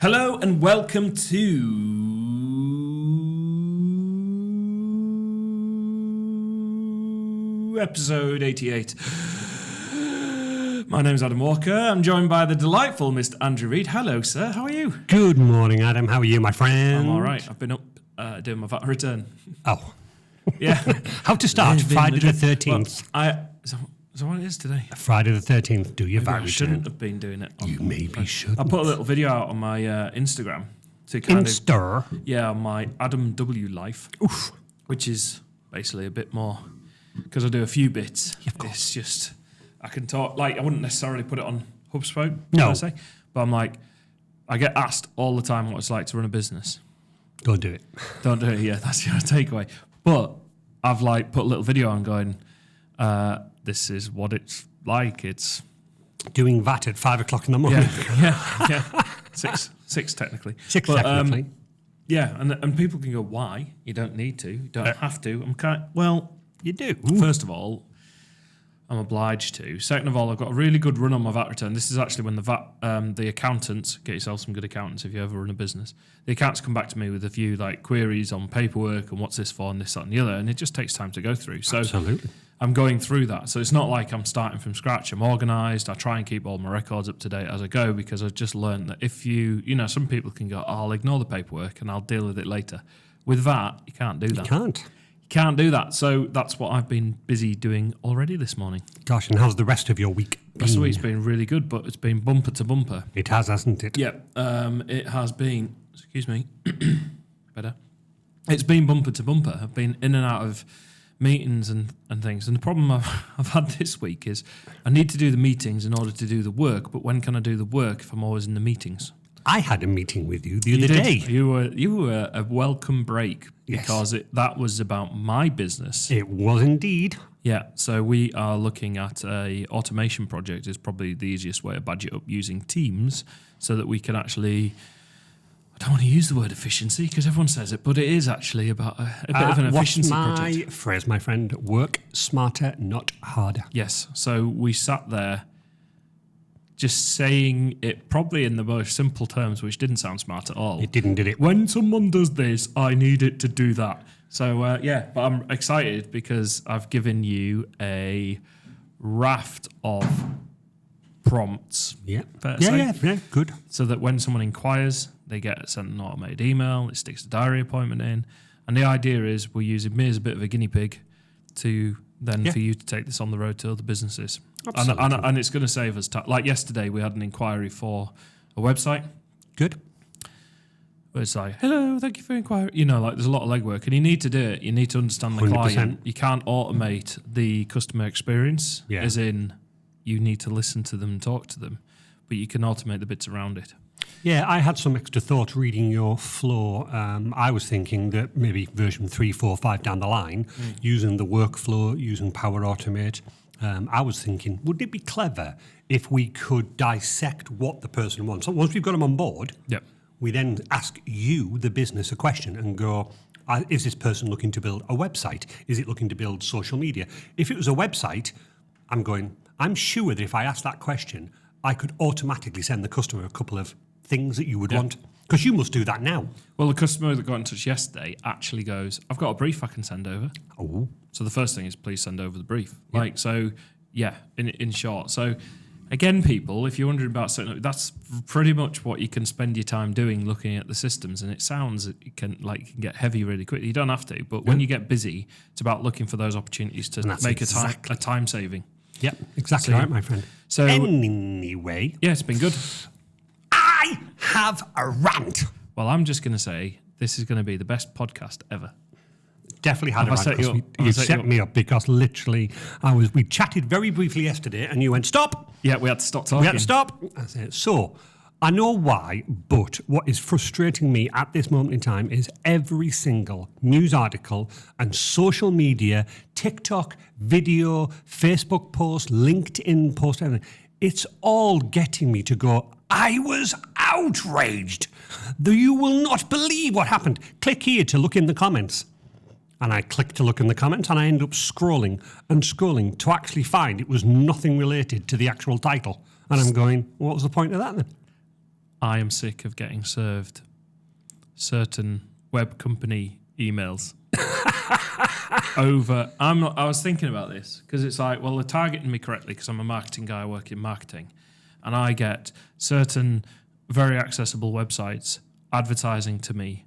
Hello and welcome to episode 88. My name's Adam Walker. I'm joined by the delightful Mr. Andrew Reid. Hello, sir. How are you? Good morning, Adam. How are you, my friend? I'm all right. I've been up doing my VAT return. Oh. Yeah. How to start? Friday the 13th. Well, is that what it is today? Friday the 13th. Do your VAT return. I shouldn't have been doing it. You maybe shouldn't. I put a little video out on my Instagram to kind of... Yeah, on my Adam W life. Oof. Which is basically a bit more... Because I do a few bits. Yeah, of course. It's just... I can talk... Like, I wouldn't necessarily put it on Hubspoke, no. Say, but I'm like... I get asked all the time what it's like to run a business. Don't do it. Don't do it, yeah. That's your takeaway. But I've, like, put a little video on going... this is what it's like. It's doing VAT at 5 o'clock in the morning. Yeah. Six technically. Technically. Yeah, and people can go, why? You don't need to. You don't have to. You do. First of all, I'm obliged to. Second of all, I've got a really good run on my VAT return. This is actually when the accountants, get yourself some good accountants if you ever run a business. The accountants come back to me with a few like queries on paperwork and what's this for and this, that and the other, and it just takes time to go through. So absolutely. I'm going through that. So it's not like I'm starting from scratch. I'm organised. I try and keep all my records up to date as I go because I've just learned that if some people can go, I'll ignore the paperwork and I'll deal with it later. With that, you can't do that. You can't. You can't do that. So that's what I've been busy doing already this morning. Gosh, and how's the rest of your week been? The rest of the week's been really good, but it's been bumper to bumper. It has, hasn't it? Yeah, it has been. Excuse me. Better. It's been bumper to bumper. I've been in and out of meetings and things. And the problem I've had this week is I need to do the meetings in order to do the work, but when can I do the work if I'm always in the meetings? I had a meeting with you the other day. You were a welcome break because that was about my business. It was indeed. Yeah, so we are looking at a automation project is probably the easiest way to badge it up using Teams so that we can actually... I don't want to use the word efficiency because everyone says it, but it is actually about a bit of an efficiency project. What's my phrase, my friend? Work smarter, not harder. Yes. So we sat there just saying it probably in the most simple terms, which didn't sound smart at all. It didn't, did it? When someone does this, I need it to do that. So, but I'm excited because I've given you a raft of prompts. Yeah, good. So that when someone inquires, they get sent an automated email, it sticks a diary appointment in. And the idea is we're using me as a bit of a guinea pig to then for you to take this on the road to other businesses. And it's going to save us time. Like yesterday, we had an inquiry for a website. Good. But it's like, hello, thank you for inquiring. There's a lot of legwork and you need to do it. You need to understand the 100%. client. You can't automate the customer experience, as in you need to listen to them and talk to them, but you can automate the bits around it. Yeah, I had some extra thought reading your flow. I was thinking that maybe version 3, 4, 5 down the line, using the workflow, using Power Automate, I was thinking, would it be clever if we could dissect what the person wants? So once we've got them on board, we then ask you, the business, a question and go, is this person looking to build a website? Is it looking to build social media? If it was a website, I'm sure that if I asked that question, I could automatically send the customer a couple of things that you would want. Because you must do that now. Well, the customer that got in touch yesterday actually goes, I've got a brief I can send over. Oh. So the first thing is please send over the brief. In short. So again, people, if you're wondering about setting up, that's pretty much what you can spend your time doing, looking at the systems. And it sounds it can get heavy really quickly. You don't have to, but when you get busy, it's about looking for those opportunities to make a time saving. Yep, exactly right, my friend. So anyway, it's been good. I have a rant. Well, I'm just going to say this is going to be the best podcast ever. Definitely had a rant. You set me up because literally we chatted very briefly yesterday and you went, stop. Yeah, we had to stop talking. We had to stop. I said, so I know why, but what is frustrating me at this moment in time is every single news article and social media, TikTok, video, Facebook post, LinkedIn post, everything. It's all getting me to go, I was outraged. You will not believe what happened. Click here to look in the comments. And I clicked to look in the comments and I end up scrolling and scrolling to actually find it was nothing related to the actual title. And I'm going, what was the point of that then? I am sick of getting served certain web company emails over. I was thinking about this because it's like, well, they're targeting me correctly because I'm a marketing guy, I work in marketing, and I get certain very accessible websites advertising to me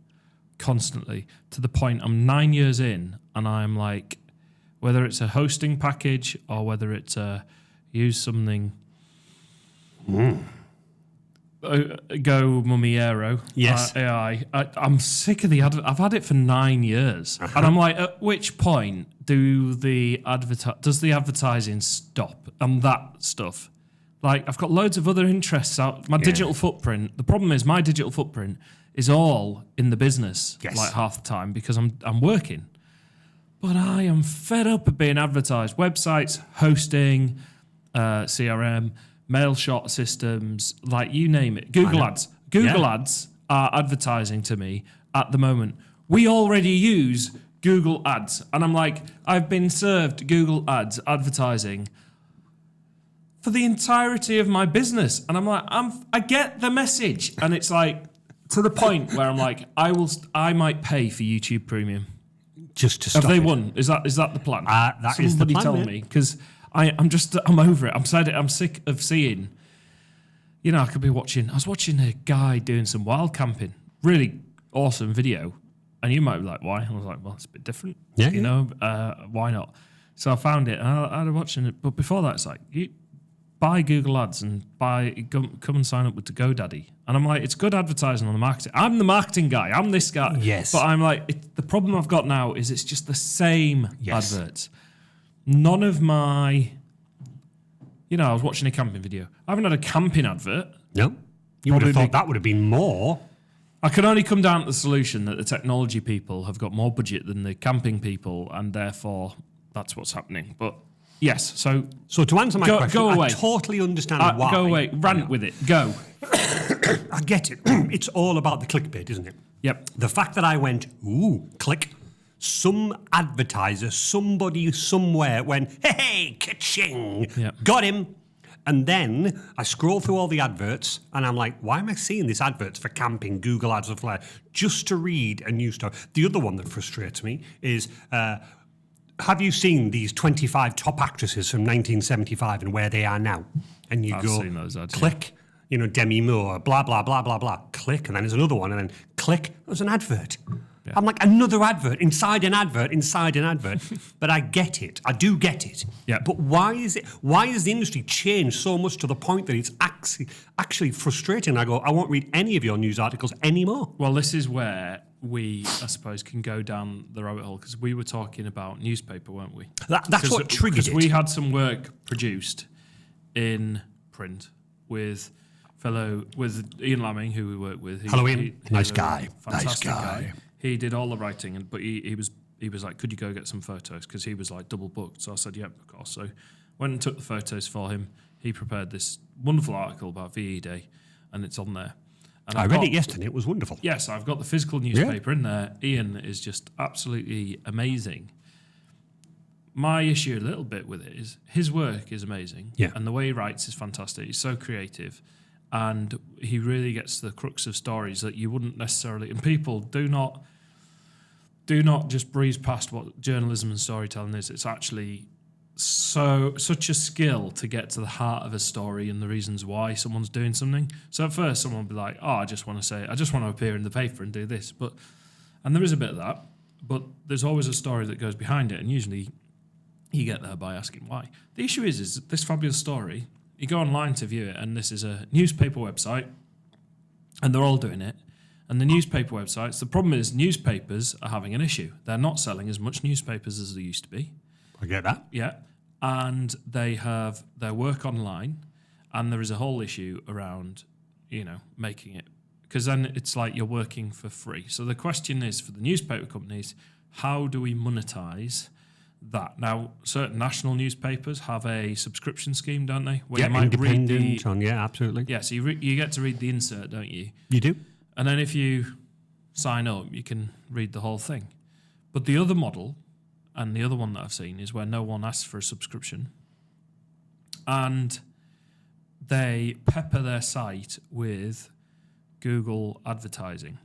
constantly to the point I'm 9 years in and I'm like, whether it's a hosting package or whether it's use something. Go Mummy Aero. Yes. AI. I'm sick of the advert. I've had it for 9 years. And I'm like, at which point does the advertising stop and that stuff? Like, I've got loads of other interests out. My digital footprint. The problem is my digital footprint is all in the business, like half the time, because I'm working. But I am fed up of being advertised. Websites, hosting, CRM, mail shot systems, like you name it. Google Ads. Google Ads are advertising to me at the moment. We already use Google Ads. And I'm like, I've been served Google Ads advertising for the entirety of my business. And I'm like, I get the message. And it's like, to the point where I'm like, I might pay for YouTube Premium. Just to stop Have they it. won? Is that the plan? That is the plan, tell yeah. me, because I'm over it. I'm sick of seeing. You know, I was watching a guy doing some wild camping, really awesome video, and you might be like, why? I was like, well, it's a bit different. Yeah, you know, why not? So I found it, and I was watching it. But before that, it's like, you buy Google Ads and come and sign up with the GoDaddy. And I'm like, it's good advertising on the marketing. I'm the marketing guy. I'm this guy. Yes. But I'm like, the problem I've got now is it's just the same adverts. None of my, I was watching a camping video. I haven't had a camping advert. No. You would have thought that would have been more. I can only come down to the solution that the technology people have got more budget than the camping people, and therefore that's what's happening. But yes, so to answer my question, go away. I totally understand why. Go away, rant with it, go. I get it. It's all about the clickbait, isn't it? Yep. The fact that I went, ooh, click, some advertiser, somebody somewhere went, hey, ka-ching, got him. And then I scroll through all the adverts and I'm like, why am I seeing these adverts for camping, Google Ads, or Flare, just to read a news story? The other one that frustrates me is, have you seen these 25 top actresses from 1975 and where they are now? And you I've go, seen those ads, click, Demi Moore, blah, blah, blah, blah, blah, click, and then there's another one, and then click, there's an advert. Yeah. I'm like, another advert, inside an advert. But I get it. I do get it. Yeah. But why has the industry changed so much to the point that it's actually frustrating? I go, I won't read any of your news articles anymore. Well, this is where we, I suppose, can go down the rabbit hole, because we were talking about newspaper, weren't we? That's what triggered it. We had some work produced in print with Ian Lamming, who we work with. Hello, Ian. Nice guy. Fantastic guy. He did all the writing, but he was like, could you go get some photos? Because he was like double booked. So I said, yep, of course. So went and took the photos for him. He prepared this wonderful article about VE Day, and it's on there. And I read it yesterday. It was wonderful. Yes, I've got the physical newspaper in there. Ian is just absolutely amazing. My issue a little bit with it is his work is amazing, and the way he writes is fantastic. He's so creative, and he really gets to the crux of stories that you wouldn't necessarily. And people do not just breeze past what journalism and storytelling is. It's actually such a skill to get to the heart of a story and the reasons why someone's doing something. So at first, someone will be like, "Oh, I just want to appear in the paper and do this," and there is a bit of that, but there's always a story that goes behind it, and usually you get there by asking why. The issue is this fabulous story. You go online to view it, and this is a newspaper website, and they're all doing it. And the newspaper websites, the problem is newspapers are having an issue. They're not selling as much newspapers as they used to be. I get that. Yeah. And they have their work online, and there is a whole issue around, making it. Because then it's like you're working for free. So the question is for the newspaper companies, how do we monetize that? Now, certain national newspapers have a subscription scheme, don't they? Where you might independent absolutely. Yeah, so you get to read the insert, don't you? You do. And then if you sign up, you can read the whole thing. But the other model, and the other one that I've seen, is where no one asks for a subscription. And they pepper their site with Google advertising.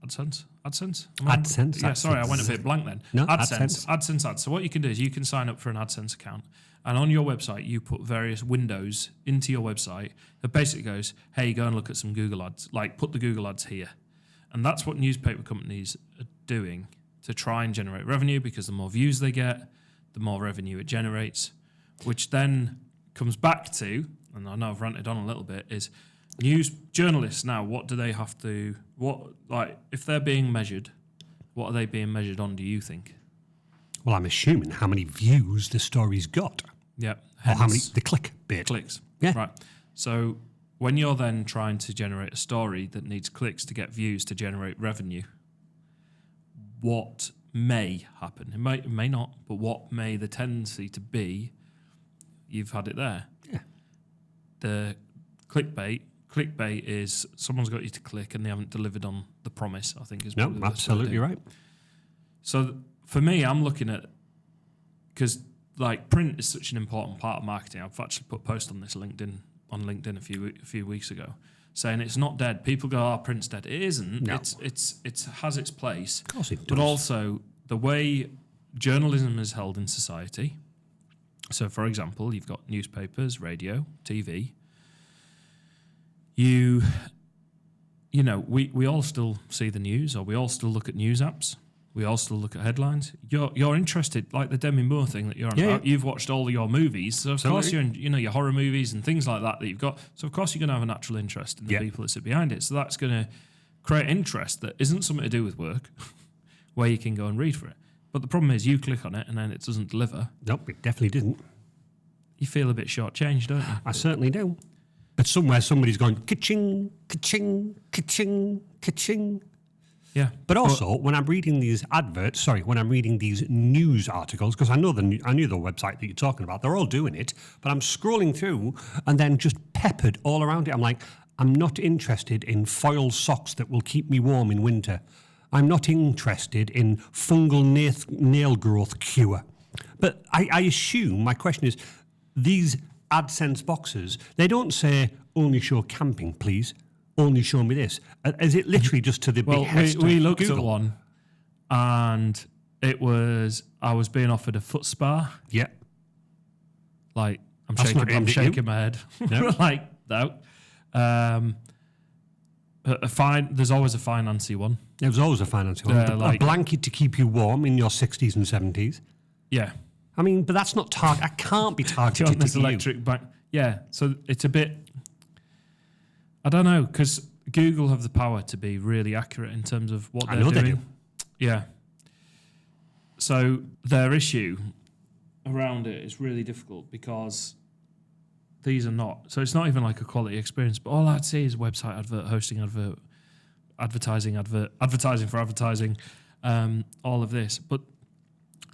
AdSense? AdSense. Yeah, sorry, I went a bit blank then. No, AdSense ads. So what you can do is you can sign up for an AdSense account, and on your website you put various windows into your website that basically goes, hey, go and look at some Google ads. Like, put the Google ads here. And that's what newspaper companies are doing to try and generate revenue, because the more views they get, the more revenue it generates, which then comes back to, and I know I've ranted on a little bit, is news journalists now, what do they have to, if they're being measured, what are they being measured on, do you think? Well, I'm assuming how many views the story's got. Yeah. Or how many, the clickbait. Clicks. Yeah. Right. So when you're then trying to generate a story that needs clicks to get views to generate revenue, what may happen? It may not, but what may the tendency to be, you've had it there. Yeah. The clickbait is someone's got you to click and they haven't delivered on the promise, I think is probably No, absolutely right. So for me, I'm looking at, because like print is such an important part of marketing. I've actually put a post on this on LinkedIn a few weeks ago, saying it's not dead. People go, "Oh, print's dead." It isn't. No. It has its place. Of course it does. But also the way journalism is held in society. So, for example, you've got newspapers, radio, TV. We all still see the news, or we all still look at news apps. We all still look at headlines. You're interested, like the Demi Moore thing that you're on about. You've watched all of your movies, so of course you're in, your horror movies and things like that you've got. So of course you're going to have a natural interest in the people that sit behind it. So that's going to create interest that isn't something to do with work, where you can go and read for it. But the problem is you click on it and then it doesn't deliver. Nope, it definitely didn't. You feel a bit shortchanged, don't you? I certainly do. But somewhere somebody's going ka-ching, ka-ching, ka-ching, ka-ching. Yeah. But also, when I'm reading these when I'm reading these news articles, because I knew the website that you're talking about, they're all doing it, but I'm scrolling through and then just peppered all around it. I'm like, I'm not interested in foil socks that will keep me warm in winter. I'm not interested in fungal nail growth cure. But I assume, my question is, these AdSense boxes, they don't say, only show camping, please. Only show me this. Is it literally just to the behest we of looked Google? at one, and I was being offered a foot spa. Yeah. Like, I'm That's not shaking aimed at you. my head. No. Like, no. There's always a financy one. There was always a financial one. A blanket to keep you warm in your 60s and 70s. Yeah. I mean, but that's not I can't be Do you targeted want this to you. electric back? Yeah. So it's a bit, I don't know, because Google have the power to be really accurate in terms of what they're doing. They do. Yeah. So their issue around it is really difficult, because these are not. So it's not even like a quality experience, but all I'd see is website advert, hosting advert, advertising for advertising, all of this. But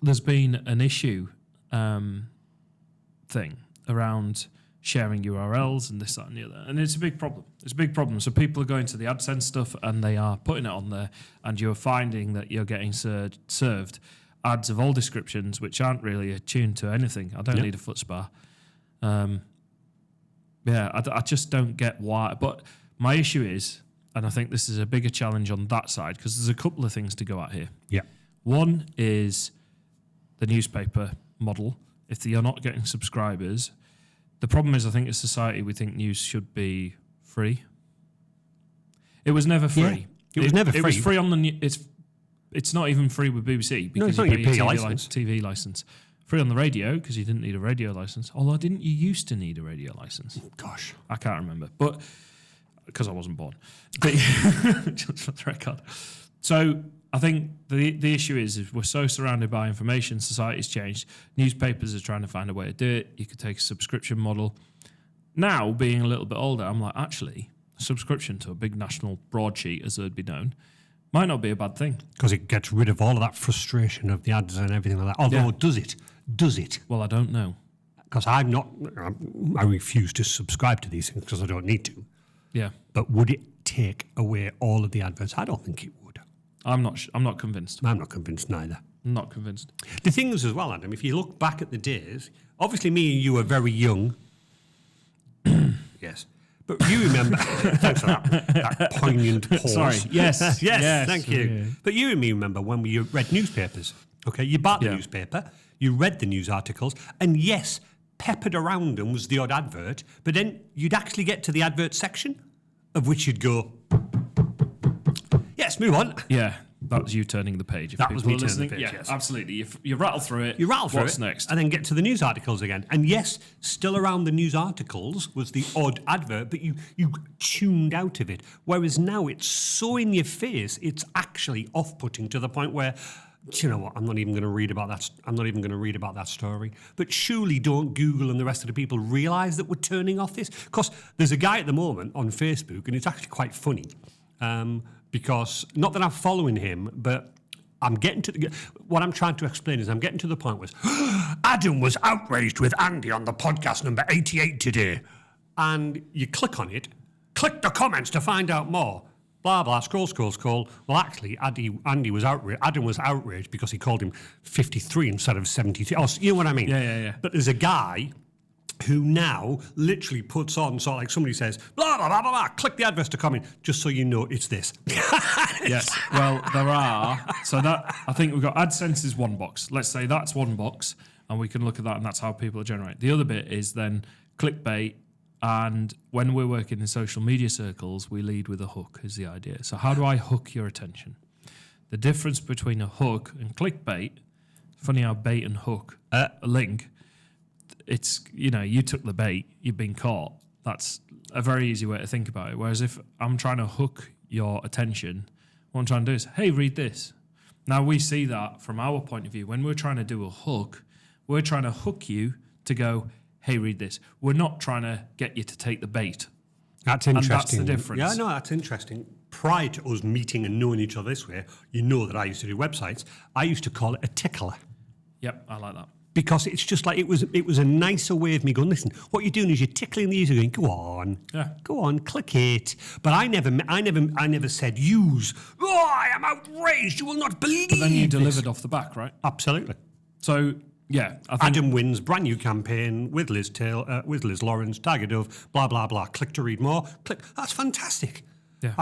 there's been an issue thing around sharing URLs and this, that, and the other. And it's a big problem. It's a big problem. So people are going to the AdSense stuff and they are putting it on there, and you're finding that you're getting served ads of all descriptions which aren't really attuned to anything. I don't need a foot spa. I just don't get why. But my issue is, and I think this is a bigger challenge on that side, because there's a couple of things to go at here. Yeah. One is the newspaper model. If you're not getting subscribers, the problem is, I think as society, we think news should be free. It was never free. It was never free. It was free on the it's not even free with BBC, because you pay a license. TV license. Free on the radio, because you didn't need a radio license. Although didn't you used to need a radio license? Gosh, I can't remember, but because I wasn't born. Just for the record. So I think the issue is we're so surrounded by information, society's changed. Newspapers are trying to find a way to do it. You could take a subscription model. Now, being a little bit older, I'm like, actually, a subscription to a big national broadsheet, as it would be known, might not be a bad thing. Because it gets rid of all of that frustration of the ads and everything like that. Although, does it? Does it? Well, I don't know. Because I refuse to subscribe to these things because I don't need to. Yeah. But would it take away all of the adverts? I don't think it would. I'm not convinced. I'm not convinced neither. I'm not convinced. The thing is as well, Adam, if you look back at the days, obviously me and you are very young. Yes. But you remember, thanks for that poignant pause. Sorry. Yes. yes, thank you. Yeah. But you and me remember when we read newspapers. Okay, you bought the newspaper, you read the news articles, and yes, peppered around them was the odd advert, but then you'd actually get to the advert section, of which you'd go, yes, move on. Yeah, that was you turning the page. If That was people me are turning the listening. page, Yeah, yes. absolutely. You rattle through it. You rattle through What's it, next? and then get to the news articles again. And yes, still around the news articles was the odd advert, but you tuned out of it. Whereas now it's so in your face, it's actually off-putting to the point where, do you know what? I'm not even going to read about that. I'm not even going to read about that story. But surely don't Google and the rest of the people realise that we're turning off this? Because there's a guy at the moment on Facebook, and it's actually quite funny. Because not that I'm following him, but I'm getting to what I'm trying to explain is I'm getting to the point where Adam was outraged with Andy on the podcast number 88 today. And you click on it, click the comments to find out more. Blah, blah, scroll. Well, actually, Adam was outraged because he called him 53 instead of 73. Oh, you know what I mean? Yeah. But there's a guy who now literally puts on, so like somebody says, blah, blah, blah, blah, blah, click the adverts to comment, just so you know it's this. Yes. Well, there are. So that, I think we've got AdSense is one box. Let's say that's one box, and we can look at that, and that's how people are generated. The other bit is then clickbait, and when we're working in social media circles, we lead with a hook is the idea. So how do I hook your attention? The difference between a hook and clickbait, funny how bait and hook, a link, it's, you took the bait, you've been caught. That's a very easy way to think about it. Whereas if I'm trying to hook your attention, what I'm trying to do is, hey, read this. Now we see that from our point of view. When we're trying to do a hook, we're trying to hook you to go, hey, read this. We're not trying to get you to take the bait. That's interesting. And that's the difference. Yeah, no, that's interesting. Prior to us meeting and knowing each other this way, you know that I used to do websites. I used to call it a tickler. Yep, I like that. Because it's just like it was a nicer way of me going, listen, what you're doing is you're tickling the user going, go on, click it. But I never said use. Oh, I am outraged. You will not believe But then you this. delivered off the back, right? Absolutely. So, yeah. I think Adam wins, brand new campaign with Liz Lawrence, Tiger Dove, blah, blah, blah. Click to read more. Click. That's fantastic. Yeah.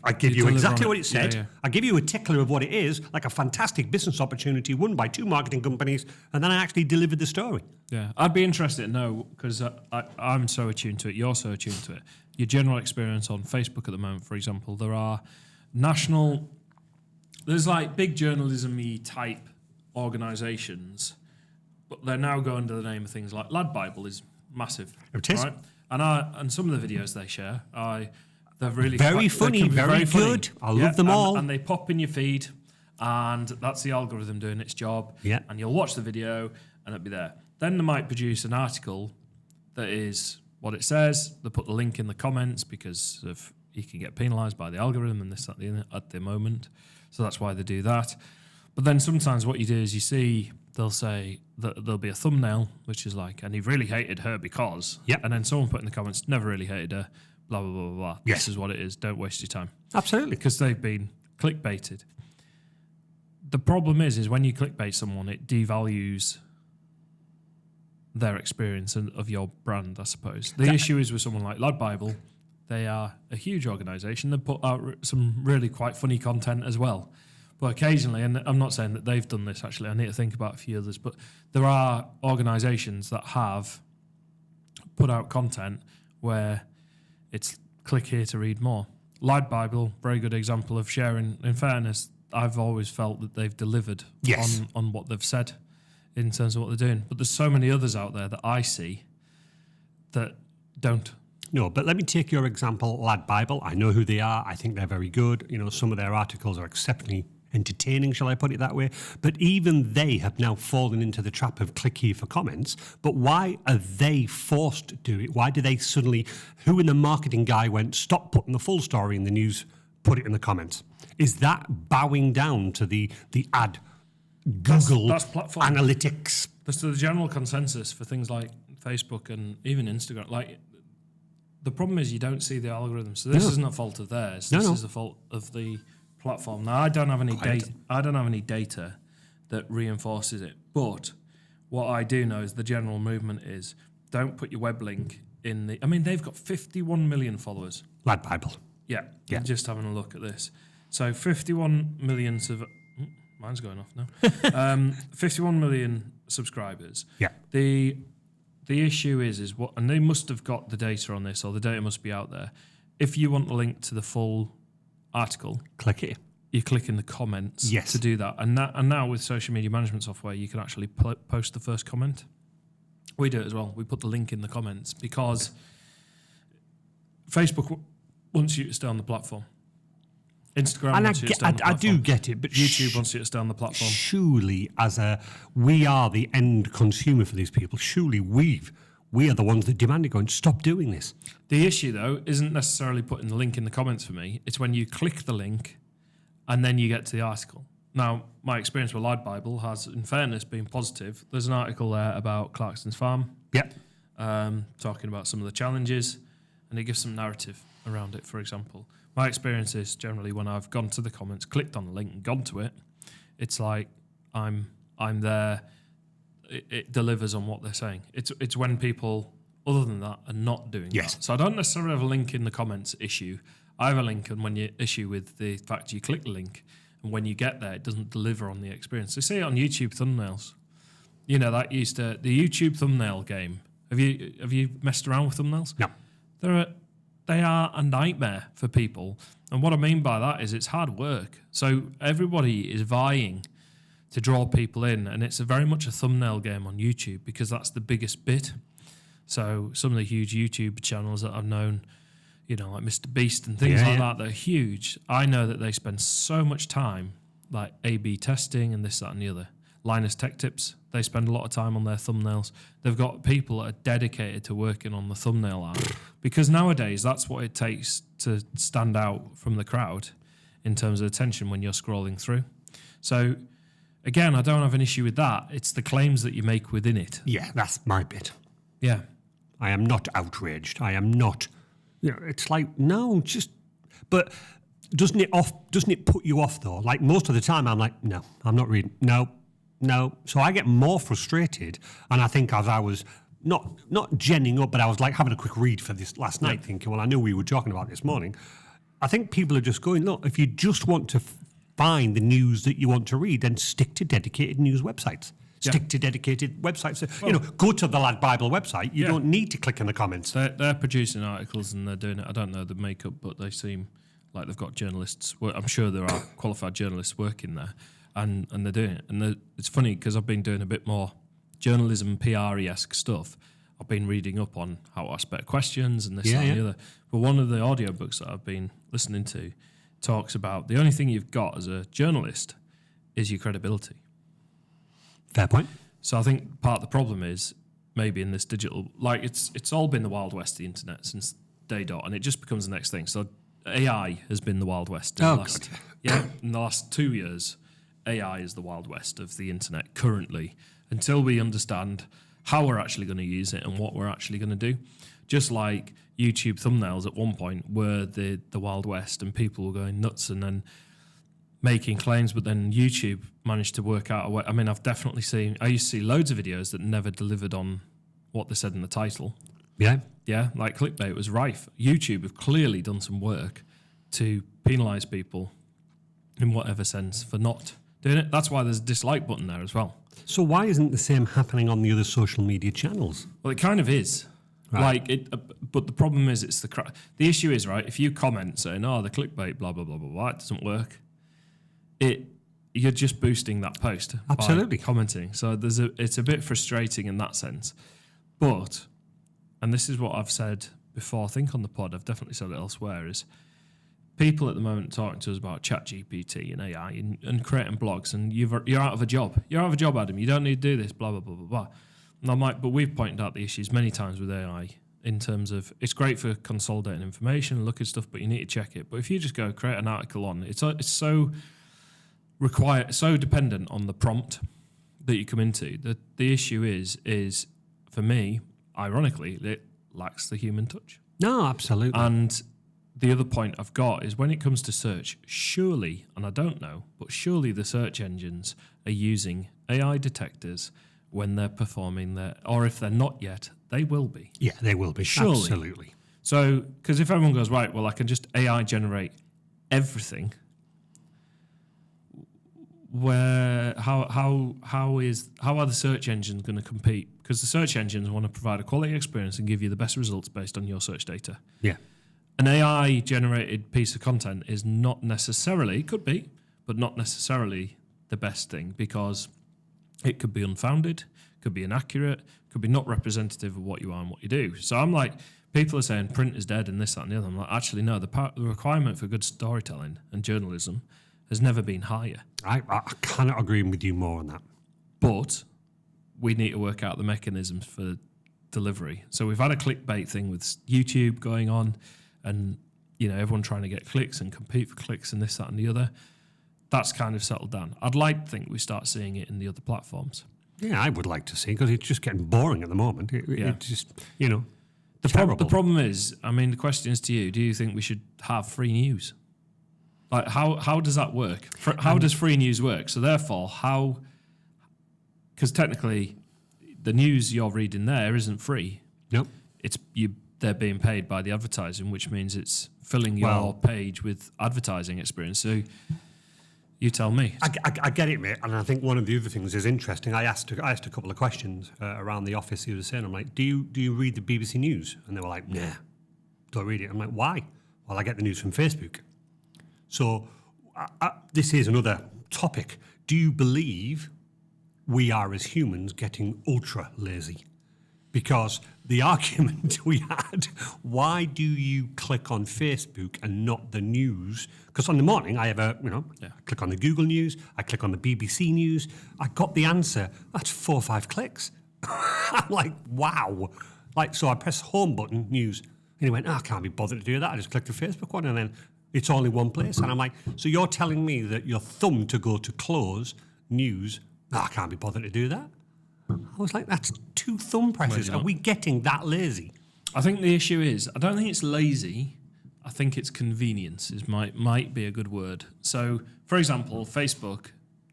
I give you exactly what it said. Yeah. I give you a tickler of what it is, like a fantastic business opportunity won by 2 marketing companies, and then I actually delivered the story. Yeah, I'd be interested to know, because I'm so attuned to it, you're so attuned to it. Your general experience on Facebook at the moment, for example, there's like big journalism-y type organisations, but they're now going under the name of things like Lad Bible is massive. It is. Right? And some of the videos they share, they're really Very funny, very good. I love them all. And they pop in your feed, and that's the algorithm doing its job. Yeah. And you'll watch the video, and it'll be there. Then they might produce an article that is what it says. They put the link in the comments because you can get penalised by the algorithm and this at the moment. So that's why they do that. But then sometimes what you do is they'll say that there'll be a thumbnail which is like, and he really hated her because. Yep. And then someone put in the comments, never really hated her. Blah, blah, blah, blah, blah. Yes. This is what it is. Don't waste your time. Absolutely. Because they've been clickbaited. The problem is when you clickbait someone, it devalues their experience of your brand, I suppose. The issue is with someone like Lad Bible, they are a huge organisation. They put out some really quite funny content as well. But occasionally, and I'm not saying that they've done this actually, I need to think about a few others, but there are organisations that have put out content where it's click here to read more. Lad Bible, very good example of sharing. In fairness, I've always felt that they've delivered on what they've said in terms of what they're doing. But there's so many others out there that I see that don't. No, but let me take your example, Lad Bible. I know who they are. I think they're very good. Some of their articles are exceptionally entertaining, shall I put it that way? But even they have now fallen into the trap of click here for comments. But why are they forced to do it? Why do they suddenly, who in the marketing guy went, stop putting the full story in the news, put it in the comments? Is that bowing down to the ad Google that's platform analytics? That's the general consensus for things like Facebook and even Instagram. Like, the problem is you don't see the algorithm. So this isn't a fault of theirs. This is a fault of the platform. Now, I don't have any data. I don't have any data that reinforces it. But what I do know is the general movement is don't put your web link in the. I mean, they've got 51 million followers. Lad Bible. Yeah. Yeah. Just having a look at this. So 51 million. Mine's going off now. 51 million subscribers. Yeah. The issue is what, and they must have got the data on this, or the data must be out there. If you want the link to the full article, Click it. you click in the comments Yes. to do that. And now with social media management software, you can actually post the first comment. We do it as well. We put the link in the comments because Facebook wants you to stay on the platform. Instagram And wants you to stay on the platform. I do get it, but YouTube wants you to stay on the platform. surely, we are the end consumer for these people. Surely we are the ones that demand it. Going, stop doing this. The issue, though, isn't necessarily putting the link in the comments for me. It's when you click the link and then you get to the article. Now, my experience with Lad Bible has, in fairness, been positive. There's an article there about Clarkson's Farm, Yep. talking about some of the challenges, and it gives some narrative around it, for example. My experience is generally when I've gone to the comments, clicked on the link and gone to it, it's like I'm there. It delivers on what they're saying. It's when people, other than that, are not doing Yes. that. So I don't necessarily have a link in the comments issue. I have a link, and when you issue with the fact you click the link, and when you get there, it doesn't deliver on the experience. They say it on YouTube thumbnails. You know, that used to, the YouTube thumbnail game. Have you messed around with thumbnails? No. They are a nightmare for people. And what I mean by that is it's hard work. So everybody is vying to draw people in, and it's very much a thumbnail game on YouTube because that's the biggest bit. So some of the huge YouTube channels that I've known, you know, like Mr. Beast and things like that, they're huge. I know that they spend so much time like A/B testing and this, that, and the other. Linus Tech Tips, they spend a lot of time on their thumbnails. They've got people that are dedicated to working on the thumbnail art because nowadays that's what it takes to stand out from the crowd in terms of attention when you're scrolling through. So again, I don't have an issue with that. It's the claims that you make within it. Yeah, that's my bit. Yeah. I am not outraged. I am not. You know, it's like no, just. But doesn't it put you off though? Like most of the time, I'm like, no, I'm not reading. No. So I get more frustrated, and I think as I was not genning up, but I was like having a quick read for this last night, thinking, well, I knew we were talking about this morning. I think people are just going, look, if you just want to find the news that you want to read, then stick to dedicated news websites. Stick to dedicated websites. Well, go to the Lad Bible website. You don't need to click in the comments. They're producing articles and they're doing it. I don't know the makeup, but they seem like they've got journalists. I'm sure there are qualified journalists working there, and they're doing it. And it's funny because I've been doing a bit more journalism, PR-esque stuff. I've been reading up on how to ask better questions and this, that, and the other. But one of the audiobooks that I've been listening to talks about the only thing you've got as a journalist is your credibility. Fair point. So I think part of the problem is maybe in this digital, like it's all been the Wild West, the internet, since day dot, and it just becomes the next thing. So AI has been the Wild West in the last 2 years. AI is the Wild West of the internet currently, until we understand how we're actually going to use it and what we're actually going to do. Just like YouTube thumbnails at one point were the Wild West, and people were going nuts and then making claims, but then YouTube managed to work out a way. I mean, I've definitely seen, I used to see loads of videos that never delivered on what they said in the title. Yeah. Yeah, like clickbait was rife. YouTube have clearly done some work to penalise people in whatever sense for not doing it. That's why there's a dislike button there as well. So why isn't the same happening on the other social media channels? Well, it kind of is. Right. But the problem is it's the issue is, right, if you comment saying, oh, the clickbait, blah, blah, blah, blah, blah, it doesn't work, you're just boosting that post Absolutely. by commenting. So it's a bit frustrating in that sense. But, and this is what I've said before, I think on the pod, I've definitely said it elsewhere, is people at the moment talking to us about ChatGPT and AI and creating blogs, and you're out of a job. You're out of a job, Adam. You don't need to do this, blah, blah, blah, blah, blah. And I'm like, but we've pointed out the issues many times with AI in terms of it's great for consolidating information, look at stuff, but you need to check it. But if you just go create an article on, it's so dependent on the prompt that you come into. The issue is for me, ironically, it lacks the human touch. No, absolutely. And the other point I've got is when it comes to search, surely, and I don't know, but surely the search engines are using AI detectors when they're performing or if they're not yet, They will be. Yeah, they will be. Surely. Absolutely. So, because if everyone goes, right, well, I can just AI generate everything, how are the search engines going to compete? Because the search engines want to provide a quality experience and give you the best results based on your search data. Yeah. An AI generated piece of content is not necessarily, could be, but not necessarily the best thing, because it could be unfounded, could be inaccurate, could be not representative of what you are and what you do. So I'm like, people are saying print is dead and this, that, and the other. I'm like, actually, no, the requirement for good storytelling and journalism has never been higher. I cannot agree with you more on that. But we need to work out the mechanisms for delivery. So we've had a clickbait thing with YouTube going on, and everyone trying to get clicks and compete for clicks and this, that, and the other. That's kind of settled down. I'd like to think we start seeing it in the other platforms. Yeah, I would like to see, because it's just getting boring at the moment. It's just, The problem is, the question is to you, do you think we should have free news? Like, how does that work? How does free news work? So therefore, because technically the news you're reading there isn't free. Nope. They're being paid by the advertising, which means it's filling your page with advertising experience. So you tell me. I get it, mate. And I think one of the other things is interesting. I asked a couple of questions around the office the other day, and I'm like, do you read the BBC News? And they were like, nah, don't read it. I'm like, why? Well, I get the news from Facebook. So this is another topic. Do you believe we are, as humans, getting ultra lazy? Because the argument we had, why do you click on Facebook and not the news? Because on the morning, I have I click on the Google News, I click on the BBC News, I got the answer. That's 4 or 5 clicks. I'm like, wow. So I press home button, news, and he went, I can't be bothered to do that. I just click the Facebook one, and then it's all in one place. And I'm like, so you're telling me that your thumb to go to close news, I can't be bothered to do that? I was like, that's 2 thumb presses. Are we getting that lazy? I think the issue is, I don't think it's lazy. I think it's convenience might be a good word. So, for example, Facebook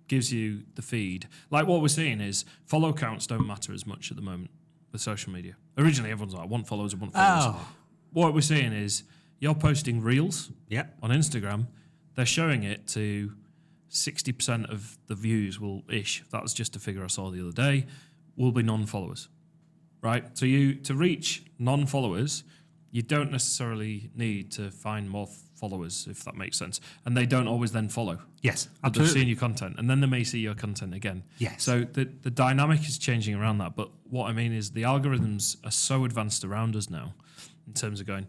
gives you the feed. Like what we're seeing is follow counts don't matter as much at the moment with social media. Originally, everyone's like, I want followers. What we're seeing is you're posting reels on Instagram. They're showing it to 60% of the views that was just a figure I saw the other day, will be non-followers, right? So to reach non-followers, you don't necessarily need to find more followers, if that makes sense. And they don't always then follow. Yes, absolutely. They've seen your content, and then they may see your content again. Yes. So the dynamic is changing around that. But what I mean is the algorithms are so advanced around us now in terms of going,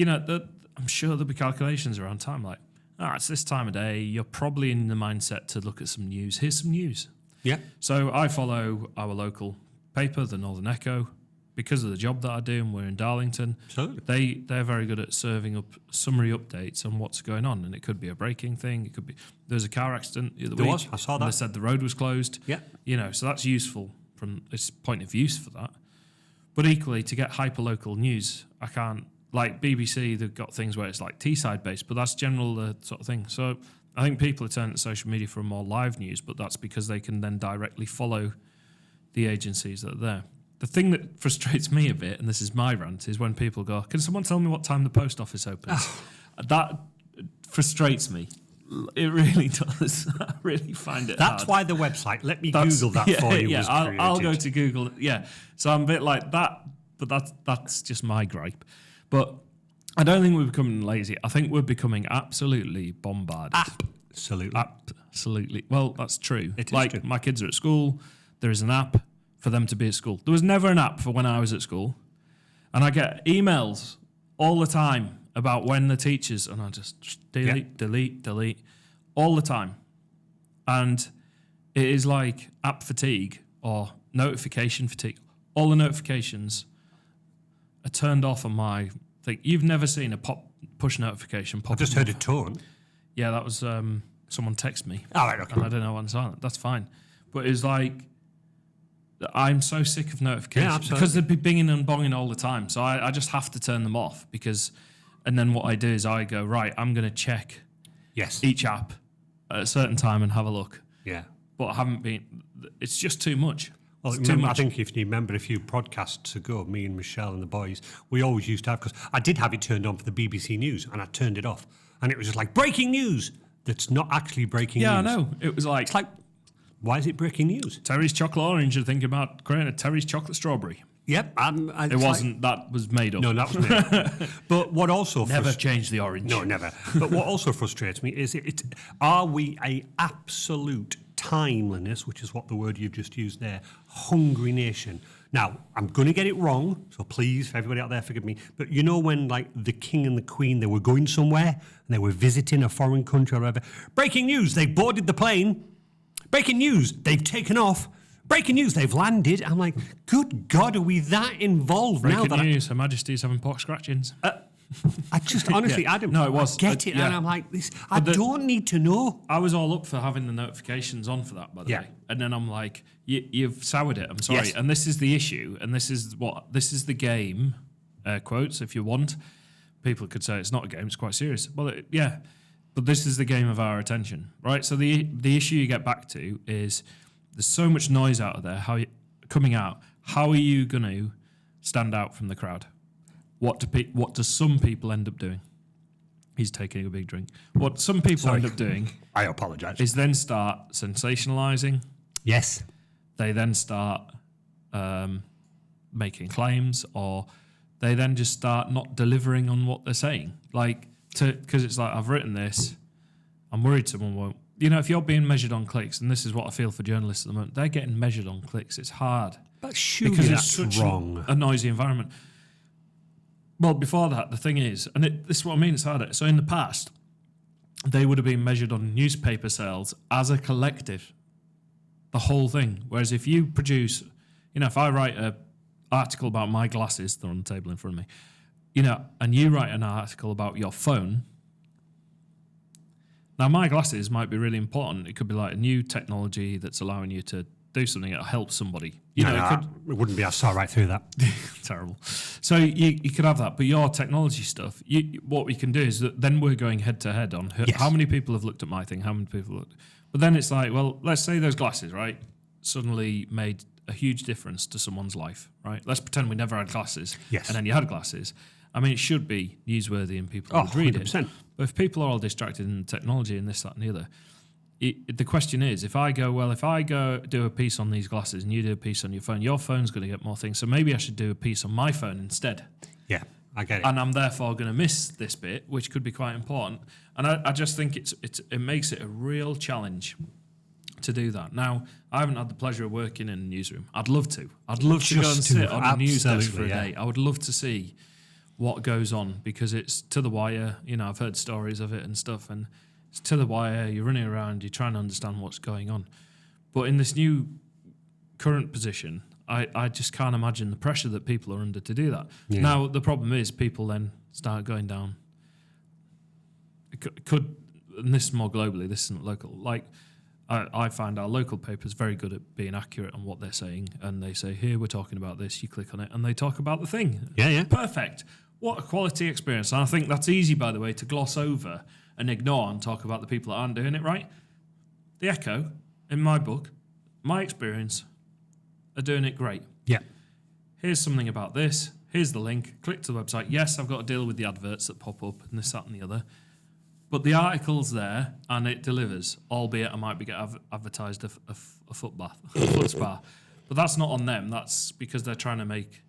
I'm sure there'll be calculations around time like, it's this time of day, you're probably in the mindset to look at some news. Here's some news. Yeah. So I follow our local paper, the Northern Echo, because of the job that I do, and we're in Darlington. Absolutely. They're very good at serving up summary updates on what's going on, and it could be a breaking thing. It could be there's a car accident the other week. There was. I saw that. And they said the road was closed. Yeah. So that's useful from its point of use for that. But equally, to get hyper-local news, I can't. Like BBC, they've got things where it's like Teesside based, but that's general sort of thing. So I think people are turning to social media for more live news, but that's because they can then directly follow the agencies that are there. The thing that frustrates me a bit, and this is my rant, is when people go, can someone tell me what time the post office opens? That frustrates me. It really does. I really find it That's hard. why the website, let me Google that for you, was created. I'll go to Google. Yeah. So I'm a bit like that, but that's just my gripe. But I don't think we're becoming lazy. I think we're becoming absolutely bombarded. Absolutely. Well, that's true. It is like true. My kids are at school. There is an app for them to be at school. There was never an app for when I was at school. And I get emails all the time about when the teachers, and I just delete all the time. And it is like app fatigue or notification fatigue. All the notifications are turned off on my thing. You've never seen a push notification pop. I just heard a tone. Yeah, that was someone text me. All right, okay. And I don't know why I'm silent. That's fine. But it's like, I'm so sick of notifications because they'd be binging and bonging all the time. So I just have to turn them off and then what I do is I go, right, I'm going to check each app at a certain time and have a look. Yeah. But I haven't been, it's just too much. Well, It's too I much. think if you remember a few podcasts ago, me and Michelle and the boys, we always used to have, because I did have it turned on for the BBC News and I turned it off. And it was just like, breaking news! That's not actually breaking Yeah, news. I know. It was like, It's like, why is it breaking news? Terry's chocolate orange. You're thinking about creating a Terry's chocolate strawberry. Yep. It wasn't. That was made up. No, that was me. But what also... Never change the orange. No, never. But what also frustrates me is, are we a absolute timeliness, which is what the word you've just used there, hungry nation? Now, I'm going to get it wrong, so please, for everybody out there, forgive me. But you know when, like, the king and the queen, they were going somewhere and they were visiting a foreign country or whatever. Breaking news, they've boarded the plane. Breaking news, they've taken off. Breaking news, they've landed. I'm like, good God, are we that involved now? Breaking news, Her Majesty's having pork scratchings. I just, honestly, Yeah. I don't No, it was. I get it, Yeah. and I'm like, this. I don't need to know. I was all up for having the notifications on for that, by the Yeah. way. And then I'm like, you've soured it. I'm sorry. Yes. And this is the issue. And this is the game, air quotes, if you want. People could say it's not a game, it's quite serious. Well, yeah. But this is the game of our attention, right? So the issue you get back to is there's so much noise out of there coming out. How are you going to stand out from the crowd? What do some people end up doing? He's taking a big drink. What some people end up doing I apologise. is then start sensationalizing. Yes. They then start making claims, or they then just start not delivering on what they're saying. Like, because it's like, I've written this, I'm worried someone won't. You know, if you're being measured on clicks, and this is what I feel for journalists at the moment, they're getting measured on clicks. It's hard. But surely Because that's it's such wrong. a noisy environment. Well, before that, the thing is, and this is what I mean, it's harder. So in the past, they would have been measured on newspaper sales as a collective, the whole thing. Whereas if you produce, you know, if I write an article about my glasses, they're on the table in front of me, you know, and you write an article about your phone, now my glasses might be really important. It could be like a new technology that's allowing you to do something that'll help somebody. You know, It wouldn't be. I saw right through that. terrible. So you could have that, but your technology stuff, what we can do is that then we're going head to head on Yes. how many people have looked at my thing, how many people looked. But then it's like, well, let's say those glasses, right, suddenly made a huge difference to someone's life, right? Let's pretend we never had glasses, Yes. and then you had glasses. I mean, it should be newsworthy and people would read 100%. it. But if people are all distracted in technology and this, that, and the other, the question is, if I go do a piece on these glasses and you do a piece on your phone's going to get more things. So maybe I should do a piece on my phone instead. Yeah, I get it. And I'm therefore going to miss this bit, which could be quite important. And I just think it makes it a real challenge to do that. Now, I haven't had the pleasure of working in a newsroom. I'd love to. I'd love to go and Just to, sit on a news desk for a absolutely, day. I would love to see what goes on, because it's to the wire. You know, I've heard stories of it and stuff, and it's to the wire. You're running around. You're trying to understand what's going on. But in this new current position, I just can't imagine the pressure that people are under to do that. Yeah. Now, the problem is people then start going down. It could, and this is more globally, this isn't local. Like, I find our local papers very good at being accurate on what they're saying, and they say, here, we're talking about this, you click on it, and they talk about the thing. Yeah. Perfect. What a quality experience. And I think that's easy, by the way, to gloss over and ignore and talk about the people that aren't doing it right. The Echo, in my book, my experience, are doing it great. Yeah. Here's something about this. Here's the link. Click to the website. Yes, I've got to deal with the adverts that pop up and this, that, and the other. But the article's there and it delivers, albeit I might be getting advertised a foot bath, a foot spa. But that's not on them. That's because they're trying to make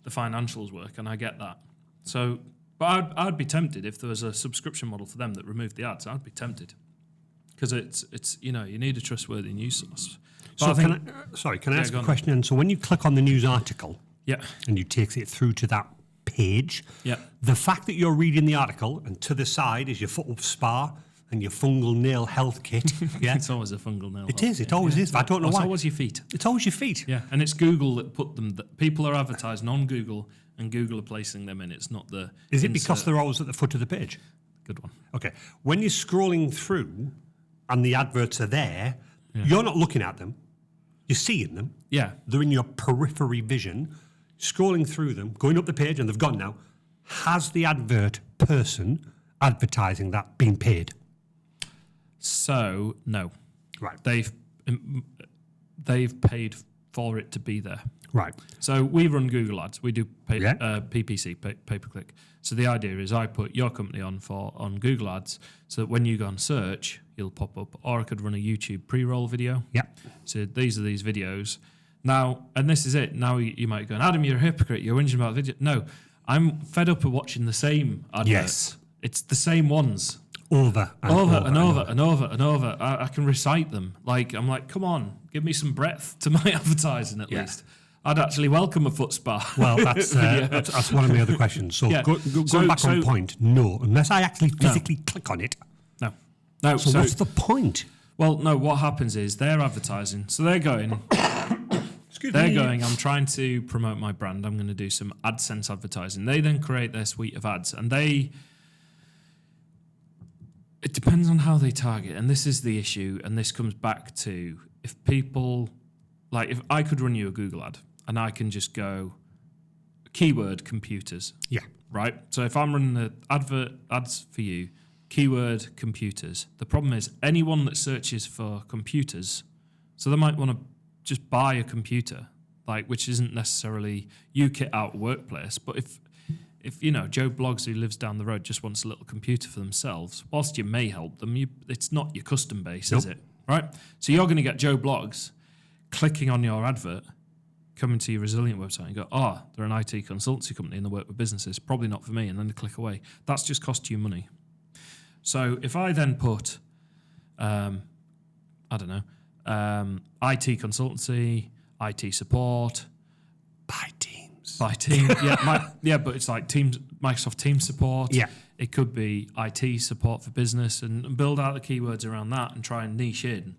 the financials work, and I get that. So, but I'd be tempted if there was a subscription model for them that removed the ads. I'd be tempted, because it's you know, you need a trustworthy news source. But So can I ask go a on. question? And so when you click on the news article, Yeah, and you takes it through to that page, yeah. the fact that you're reading the article and to the side is your foot spa and your fungal nail health kit. Yeah, It's always a fungal nail. it is. It always is. I don't know It's why. always your feet. It's always your feet. Yeah, and it's Google that put them. People are advertising on Google, and Google are placing them in. It's not the. Is it because insert. they're always at the foot of the page? Good one? Okay. When you're scrolling through and the adverts are there, you're not looking at them. You're seeing them. Yeah, They're in your periphery vision. Scrolling through them, going up the page, and they've gone now. Has the advert person advertising that been paid? so no, Right. they've paid for it to be there. Right. So we run Google Ads. We do Yeah. PPC, pay-per-click. So the idea is I put your company on Google Ads so that when you go and search, you'll pop up. Or I could run a YouTube pre-roll video. Yeah. So these are these videos. Now, and this is it. Now you might go, Adam, you're a hypocrite. You're whinging about the video. No, I'm fed up of watching the same adverts. Yes. It's the same ones. Over and over. I can recite them. I'm like, come on, give me some breadth to my advertising at least. I'd actually welcome a foot spa. Well, that's one of my other questions. So, going back on point, no, unless I actually physically click on it. No. So what's the point? Well, no, what happens is they're advertising. So they're going, I'm trying to promote my brand. I'm going to do some AdSense advertising. They then create their suite of ads and it depends on how they target. And this is the issue. And this comes back to if I could run you a Google ad and I can just go keyword computers. Yeah. Right. So if I'm running the ads for you, keyword computers, the problem is anyone that searches for computers, so they might want to just buy a computer, which isn't necessarily you kit out workplace, but if Joe Bloggs who lives down the road just wants a little computer for themselves, whilst you may help them, it's not your custom base, is it? Right? So you're going to get Joe Bloggs clicking on your advert, coming to your Resilient website and go, they're an IT consultancy company and they work with businesses, probably not for me, and then they click away. That's just cost you money. So if I then put, IT consultancy, IT support, By Teams. But it's like Teams, Microsoft Teams support. Yeah. It could be IT support for business and build out the keywords around that and try and niche in.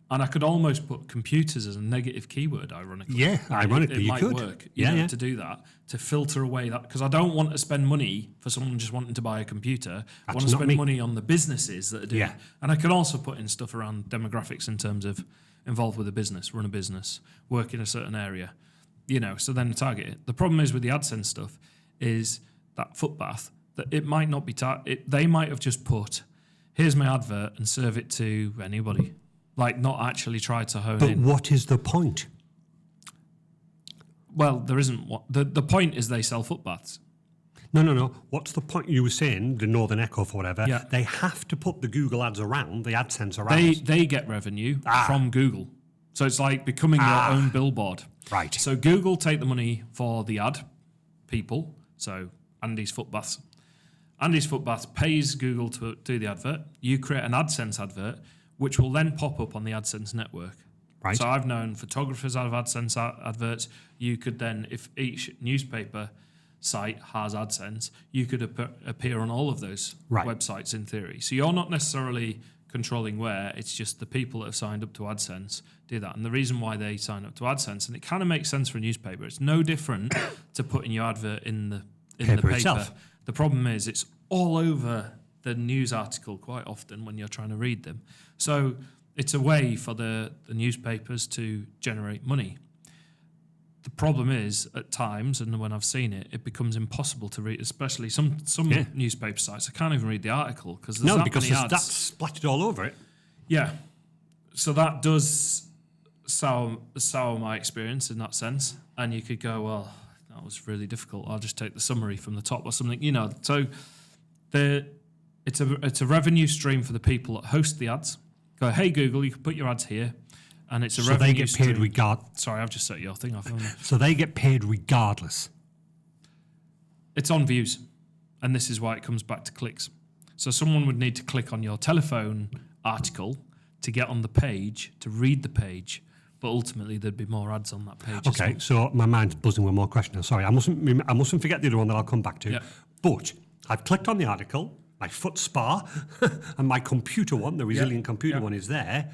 And I could almost put computers as a negative keyword, ironically. Yeah, ironically, it might you could. work, to do that, to filter away that, because I don't want to spend money for someone just wanting to buy a computer. I want to spend money on the businesses that are doing it. And I can also put in stuff around demographics in terms of involved with a business, run a business, work in a certain area, so then target it. The problem is with the AdSense stuff is that footpath, that it might not be, they might have just put, here's my advert and serve it to anybody. Not actually try to hone in. But what is the point? Well, there isn't what. The point is they sell footbaths. No. What's the point? You were saying the Northern Echo for whatever. Yeah. They have to put the Google ads around, the AdSense around. They get revenue from Google. So it's like becoming your own billboard. Right. So Google take the money for the ad people. So Andy's Footbaths. Andy's Footbaths pays Google to do the advert. You create an AdSense advert, which will then pop up on the AdSense network. Right. So I've known photographers out of AdSense adverts. You could then, if each newspaper site has AdSense, you could appear on all of those websites in theory. So you're not necessarily controlling where, it's just the people that have signed up to AdSense do that. And the reason why they sign up to AdSense, and it kind of makes sense for a newspaper, it's no different to putting your advert in the paper itself. The problem is it's all over the news article quite often when you're trying to read them. So it's a way for the newspapers to generate money. The problem is, at times, and when I've seen it, it becomes impossible to read, especially some newspaper sites. I can't even read the article because there's because many ads. that's splattered all over it. Yeah. So that does sour my experience in that sense. And you could go, well, that was really difficult. I'll just take the summary from the top or something, So it's a revenue stream for the people that host the ads. Go, hey, Google, you can put your ads here. And it's a revenue they get paid stream. Sorry, I've just set your thing off. So they get paid regardless. It's on views. And this is why it comes back to clicks. So someone would need to click on your telephone article to get on the page, to read the page. But ultimately, there'd be more ads on that page. Okay, so my mind's buzzing with more questions. Sorry, I mustn't forget the other one that I'll come back to. Yeah. But I've clicked on the article, my foot spa, and my computer one, the Resilient computer one is there.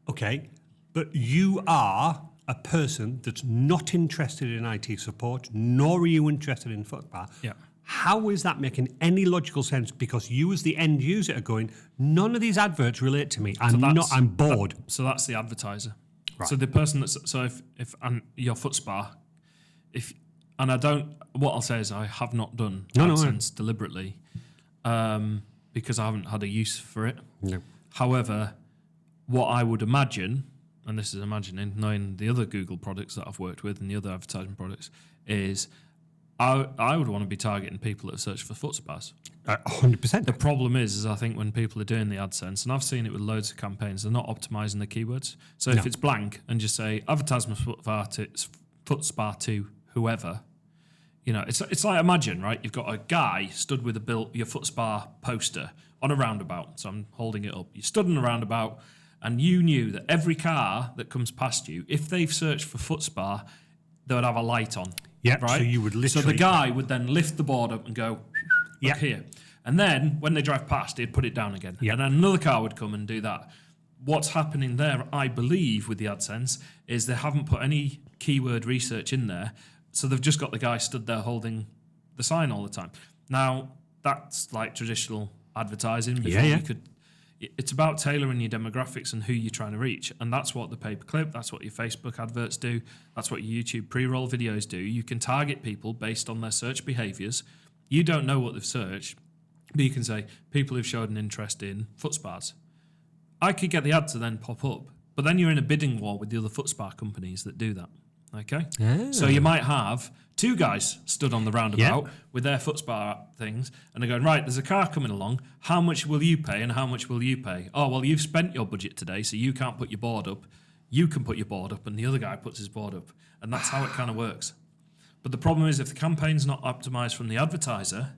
Okay, but you are a person that's not interested in IT support, nor are you interested in foot spa. Yeah. How is that making any logical sense? Because you as the end user are going, none of these adverts relate to me. I'm bored. So that's the advertiser. Right. So the person if your foot spa, what I'll say is I have not done AdSense deliberately, because I haven't had a use for it. No. However, what I would imagine and this is imagining, knowing the other Google products that I've worked with and the other advertising products, is I would want to be targeting people that search for foot spas. 100%. The problem is I think when people are doing the AdSense, and I've seen it with loads of campaigns, they're not optimizing the keywords. So if it's blank and just say advertisement foot spa to whoever, you know, it's like, imagine, right? You've got a guy stood with your foot spa poster on a roundabout. So I'm holding it up. You stood on a roundabout and you knew that every car that comes past you, if they've searched for foot spa, they would have a light on. Yeah, right? so you would literally... So the guy would then lift the board up and go, look here. And then when they drive past, he'd put it down again. Yeah. And then another car would come and do that. What's happening there, I believe, with the AdSense, is they haven't put any keyword research in there. So they've just got the guy stood there holding the sign all the time. Now, that's like traditional advertising. Before you could... It's about tailoring your demographics and who you're trying to reach. And that's what the pay-per-clip, that's what your Facebook adverts do, that's what your YouTube pre-roll videos do. You can target people based on their search behaviours. You don't know what they've searched, but you can say, people who've showed an interest in foot spas. I could get the ad to then pop up, but then you're in a bidding war with the other foot spa companies that do that. Okay? So you might have two guys stood on the roundabout with their foot spa things, and they're going, right, there's a car coming along. How much will you pay and how much will you pay? Oh, well, you've spent your budget today, so you can't put your board up. You can put your board up, and the other guy puts his board up. And that's how it kind of works. But the problem is if the campaign's not optimized from the advertiser,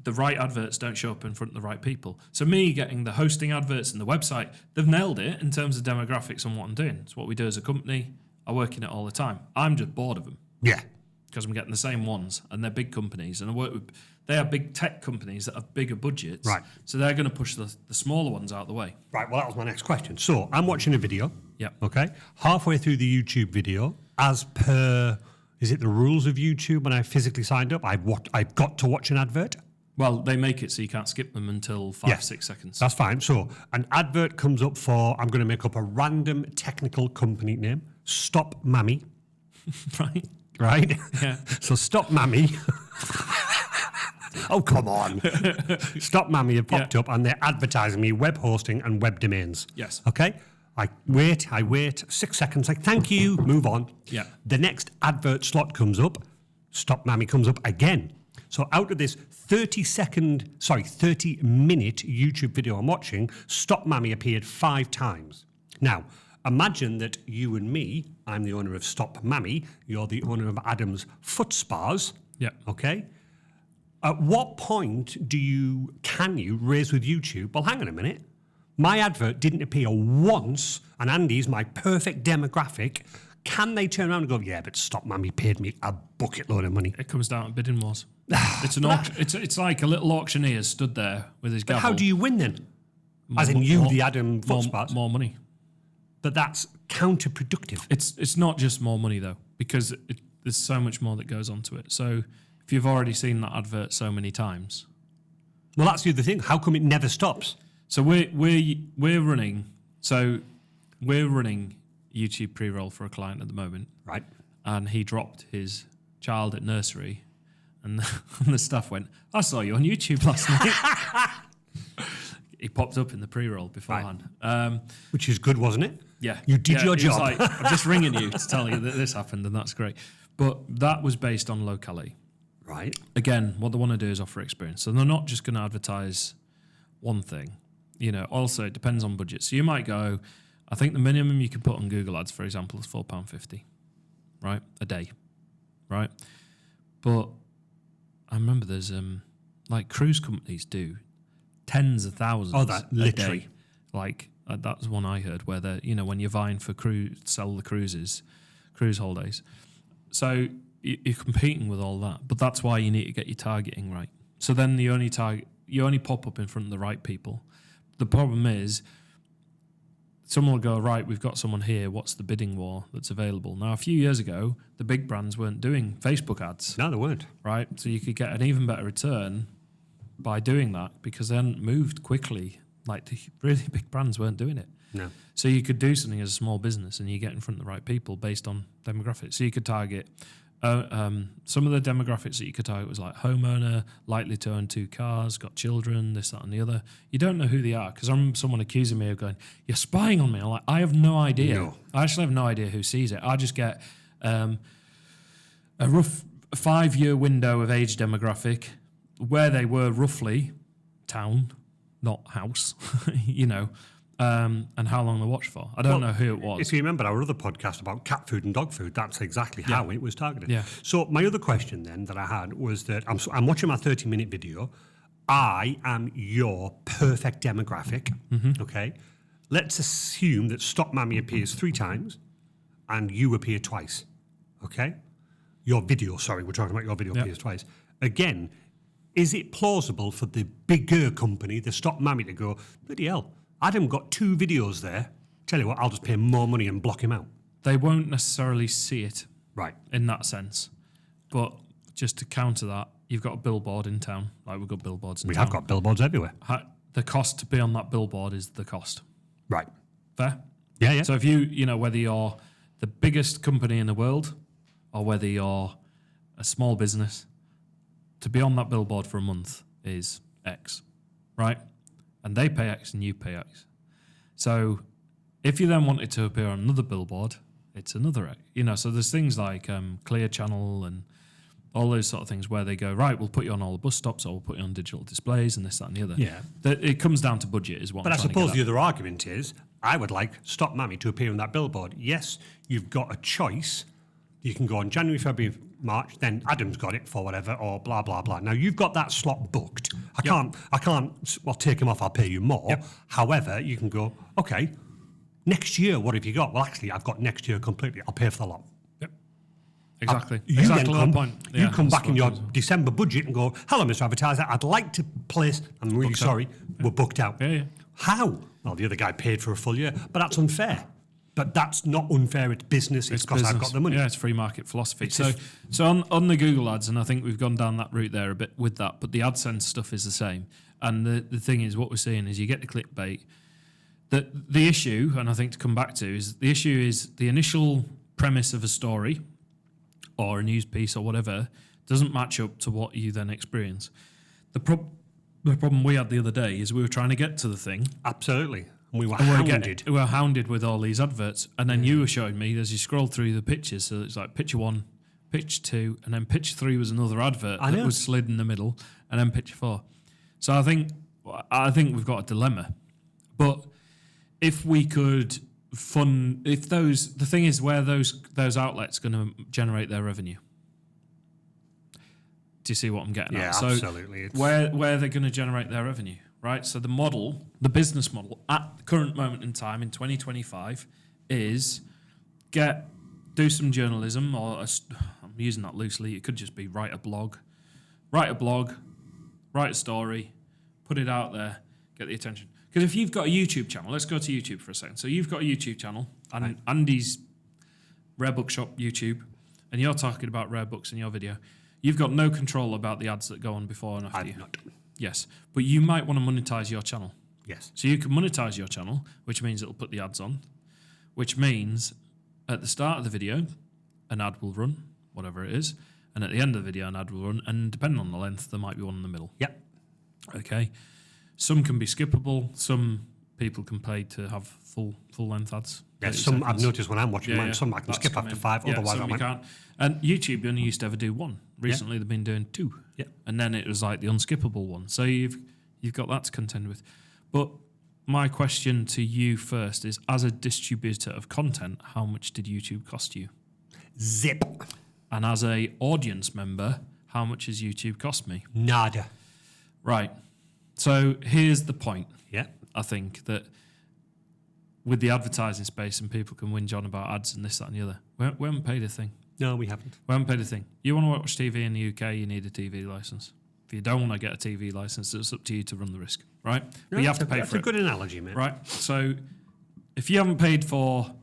the right adverts don't show up in front of the right people. So me getting the hosting adverts and the website, they've nailed it in terms of demographics and what I'm doing. It's what we do as a company. I work in it all the time. I'm just bored of them. Yeah. Because I'm getting the same ones, and they're big companies, and I work with, they are big tech companies that have bigger budgets. Right. So they're going to push the smaller ones out of the way. Right, well, that was my next question. So I'm watching a video. Yeah. Okay. Halfway through the YouTube video, as per, is it the rules of YouTube when I physically signed up, I've got to watch an advert? Well, they make it so you can't skip them until 5-6 seconds. That's fine. So an advert comes up for, I'm going to make up a random technical company name, Stop Mammy. Right. Right? Yeah. So Stop Mammy. Oh, come on. Stop Mammy have popped up and they're advertising me web hosting and web domains. Yes. Okay? I wait, 6 seconds, like, thank you, move on. Yeah. The next advert slot comes up, Stop Mammy comes up again. So out of this 30-minute YouTube video I'm watching, Stop Mammy appeared 5 times. Now, imagine that you and me, I'm the owner of Stop Mammy, you're the owner of Adam's Foot Spas. Yeah. Okay? At what point can you raise with YouTube, well, hang on a minute, my advert didn't appear once, and Andy's my perfect demographic. Can they turn around and go, yeah, but Stop Mammy paid me a bucket load of money? It comes down to bidding wars. It's an auction. It's like a little auctioneer stood there with his gavel. How do you win then? As in the Adam Foot Spas? More money. But that's counterproductive. It's not just more money though, because there's so much more that goes onto it. So if you've already seen that advert so many times, well, that's the other thing. How come it never stops? So we're running YouTube pre-roll for a client at the moment, right? And he dropped his child at nursery, and the staff went, "I saw you on YouTube last night." He popped up in the pre-roll beforehand, which is good, wasn't it? Yeah, you did your job. Like, I'm just ringing you to tell you that this happened, and that's great. But that was based on locality. Right. Again, what they want to do is offer experience. So they're not just going to advertise one thing. You know, also it depends on budget. So you might go, I think the minimum you can put on Google Ads, for example, is £4.50, right? A day, right? But I remember there's like cruise companies do tens of thousands a day. Like that's one I heard where they're, you know, when you're vying for sell the cruise holidays. So you're competing with all that, but that's why you need to get your targeting right. So then you only pop up in front of the right people. The problem is someone will go, right, we've got someone here, what's the bidding war that's available? Now, a few years ago, the big brands weren't doing Facebook ads. No, they weren't. Right? So you could get an even better return by doing that because they hadn't moved quickly. Like the really big brands weren't doing it. No. So you could do something as a small business and you get in front of the right people based on demographics. So you could target some of the demographics that you could target was like homeowner, likely to own 2 cars, got children, this, that, and the other. You don't know who they are because I'm someone accusing me of going, you're spying on me. I'm like, I have no idea. No. I actually have no idea who sees it. I just get a rough 5-year window of age demographic where they were roughly town, not house, and how long they watched for. I don't know who it was. If you remember our other podcast about cat food and dog food, that's exactly how it was targeted. Yeah. So my other question then that I had was that I'm watching my 30-minute video. I am your perfect demographic, okay? Let's assume that Stop Mammy appears 3 times and you appear twice, okay? Your video, sorry, we're talking about your video appears twice. Again, is it plausible for the bigger company, the Stop Mammy, to go, bloody hell, Adam got 2 videos there. Tell you what, I'll just pay more money and block him out. They won't necessarily see it Right. in that sense. But just to counter that, you've got a billboard in town. Like we've got billboards in We town. have got billboards everywhere. The cost to be on that billboard is the cost. Right. Fair? Yeah, yeah. So if whether you're the biggest company in the world or whether you're a small business, to be on that billboard for a month is X, right? And they pay X and you pay X. So if you then wanted to appear on another billboard, it's another X. So there's things like Clear Channel and all those sort of things where they go, right, we'll put you on all the bus stops or we'll put you on digital displays and this, that, and the other. Yeah. It comes down to budget is what But I'm I trying to suppose get the at. other argument is, I would like Stop Mammy to appear on that billboard. Yes, you've got a choice. You can go on January, February, March, then Adam's got it for whatever, or blah, blah, blah. Now, you've got that slot booked. I can't, take him off, I'll pay you more. Yep. However, you can go, okay, next year, what have you got? Well, actually, I've got next year completely. I'll pay for the lot. Yep. Exactly. You exactly then that point. You Yeah, come that's back in what your it is. December budget and go, hello, Mr. Advertiser, I'd like to place, I'm really sorry, we're booked out. Yeah, yeah. How? Well, the other guy paid for a full year, but that's unfair. But that's not unfair, it's business, it's because I've got the money. Yeah, it's free market philosophy. So on the Google ads, and I think we've gone down that route there a bit with that, but the AdSense stuff is the same. And the thing is, what we're seeing is you get the clickbait. The issue, and I think to come back to, is the issue is the initial premise of a story or a news piece or whatever doesn't match up to what you then experience. The problem we had the other day is we were trying to get to the thing. Absolutely. And we were And hounded. we were hounded with all these adverts. And then you were showing me as you scroll through the pictures, so it's like picture 1, picture 2, and then picture 3 was another advert that was slid in the middle, and then picture 4. So I think we've got a dilemma. But if we could the thing is where those outlets going to generate their revenue. Do you see what I'm getting at? So absolutely. where they're going to generate their revenue, right? So the business model at the current moment in time in 2025 is do some journalism, or I'm using that loosely. It could just be write a blog, write a story, put it out there, get the attention. Because if you've got a YouTube channel, let's go to YouTube for a second. So you've got a YouTube channel, and Andy's Rare Bookshop YouTube, and you're talking about rare books in your video. You've got no control about the ads that go on before and after you. Not. Yes, but you might want to monetize your channel. Yes. So you can monetize your channel, which means it'll put the ads on, which means at the start of the video, an ad will run, whatever it is, and at the end of the video, an ad will run, and depending on the length, there might be one in the middle. Yep. Okay. Some can be skippable. Some people can pay to have full length ads. Yes, 30 some I've seconds. noticed when I'm watching mine, some I can That's skip after coming. 5, Yeah, otherwise some I you won't. can't. And YouTube only used to ever do 1. Recently, they've been doing 2. Yeah. And then it was like the unskippable one. So you've got that to contend with. But my question to you first is, as a distributor of content, how much did YouTube cost you? Zip. And as a audience member, how much has YouTube cost me? Nada. Right. So here's the point. Yeah. I think that with the advertising space, and people can whinge on about ads and this, that, and the other, we haven't paid a thing. No, we haven't. We haven't paid a thing. You want to watch TV in the UK, you need a TV license. If you don't want to get a TV license, it's up to you to run the risk, right? But you have to pay for it. That's a good analogy, mate. Right. So if you haven't paid for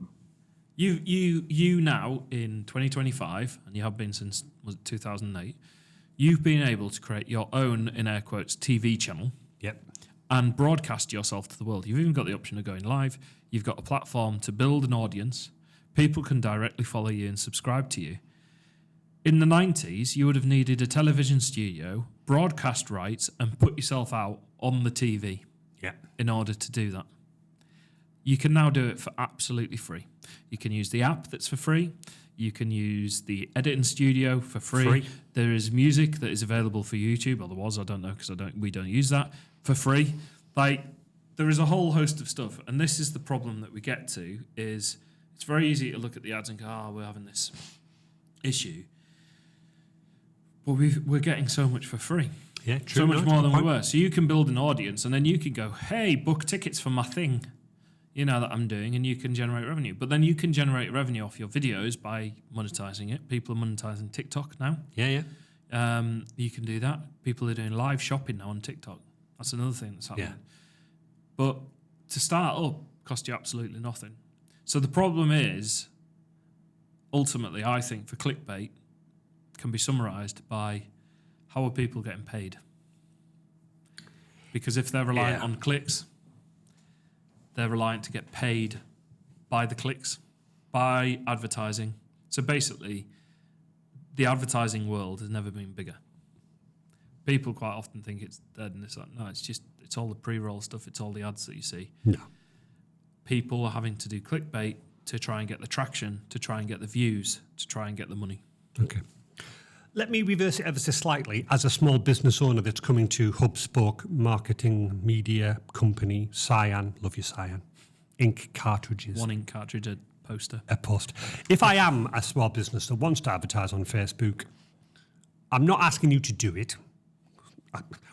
you now in 2025, and you have been since was it 2008, you've been able to create your own, in air quotes, TV channel. Yep. And broadcast yourself to the world. You've even got the option of going live. You've got a platform to build an audience. People can directly follow you and subscribe to you. In the 90s, you would have needed a television studio, broadcast rights, and put yourself out on the TV in order to do that. You can now do it for absolutely free. You can use the app that's for free. You can use the editing studio for free. There is music that is available for YouTube, or there was, I don't know, because we don't use that, for free. Like, there is a whole host of stuff, and this is the problem that we get to, is it's very easy to look at the ads and go, oh, we're having this issue. But we're getting so much for free. Yeah, true. So much more than we were. So you can build an audience, and then you can go, hey, book tickets for my thing, that I'm doing, and you can generate revenue. But then you can generate revenue off your videos by monetizing it. People are monetizing TikTok now. Yeah. You can do that. People are doing live shopping now on TikTok. That's another thing that's happening. Yeah. But to start up costs you absolutely nothing. So the problem is, ultimately, I think, for clickbait, can be summarized by how are people getting paid? Because if they're reliant on clicks, they're reliant to get paid by the clicks, by advertising. So basically, the advertising world has never been bigger. People quite often think it's dead and it's like, no, it's all the pre-roll stuff, it's all the ads that you see. No. People are having to do clickbait to try and get the traction, to try and get the views, to try and get the money. Okay. Let me reverse it ever so slightly. As a small business owner that's coming to Hubspoke marketing media company, Cyan, love you Cyan, ink cartridges. One ink cartridge, a poster. A post. If I am a small business that wants to advertise on Facebook, I'm not asking you to do it.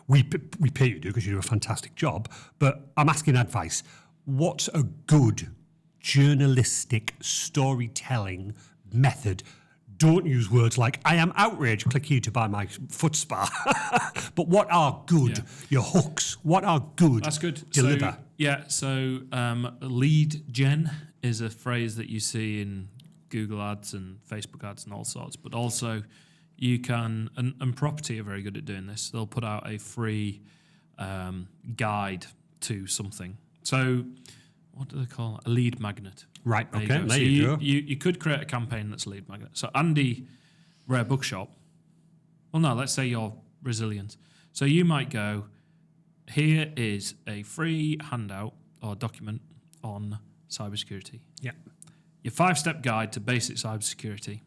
We pay you to do because you do a fantastic job, but I'm asking advice. What's a good journalistic storytelling method? Don't use words like, I am outraged, click here to buy my foot spa. But what are good? Your hooks. What are good? That's good. Deliver. So lead gen is a phrase that you see in Google ads and Facebook ads and all sorts. But also you can, and Property are very good at doing this. They'll put out a free guide to something. So what do they call it? A lead magnet. Right, There okay, you go. there So you go. You could create a campaign that's a lead magnet. So Andy, Rare Bookshop, well, no, let's say you're resilient. So you might go, here is a free handout or document on cybersecurity. Yeah. Your 5-step guide to basic cybersecurity.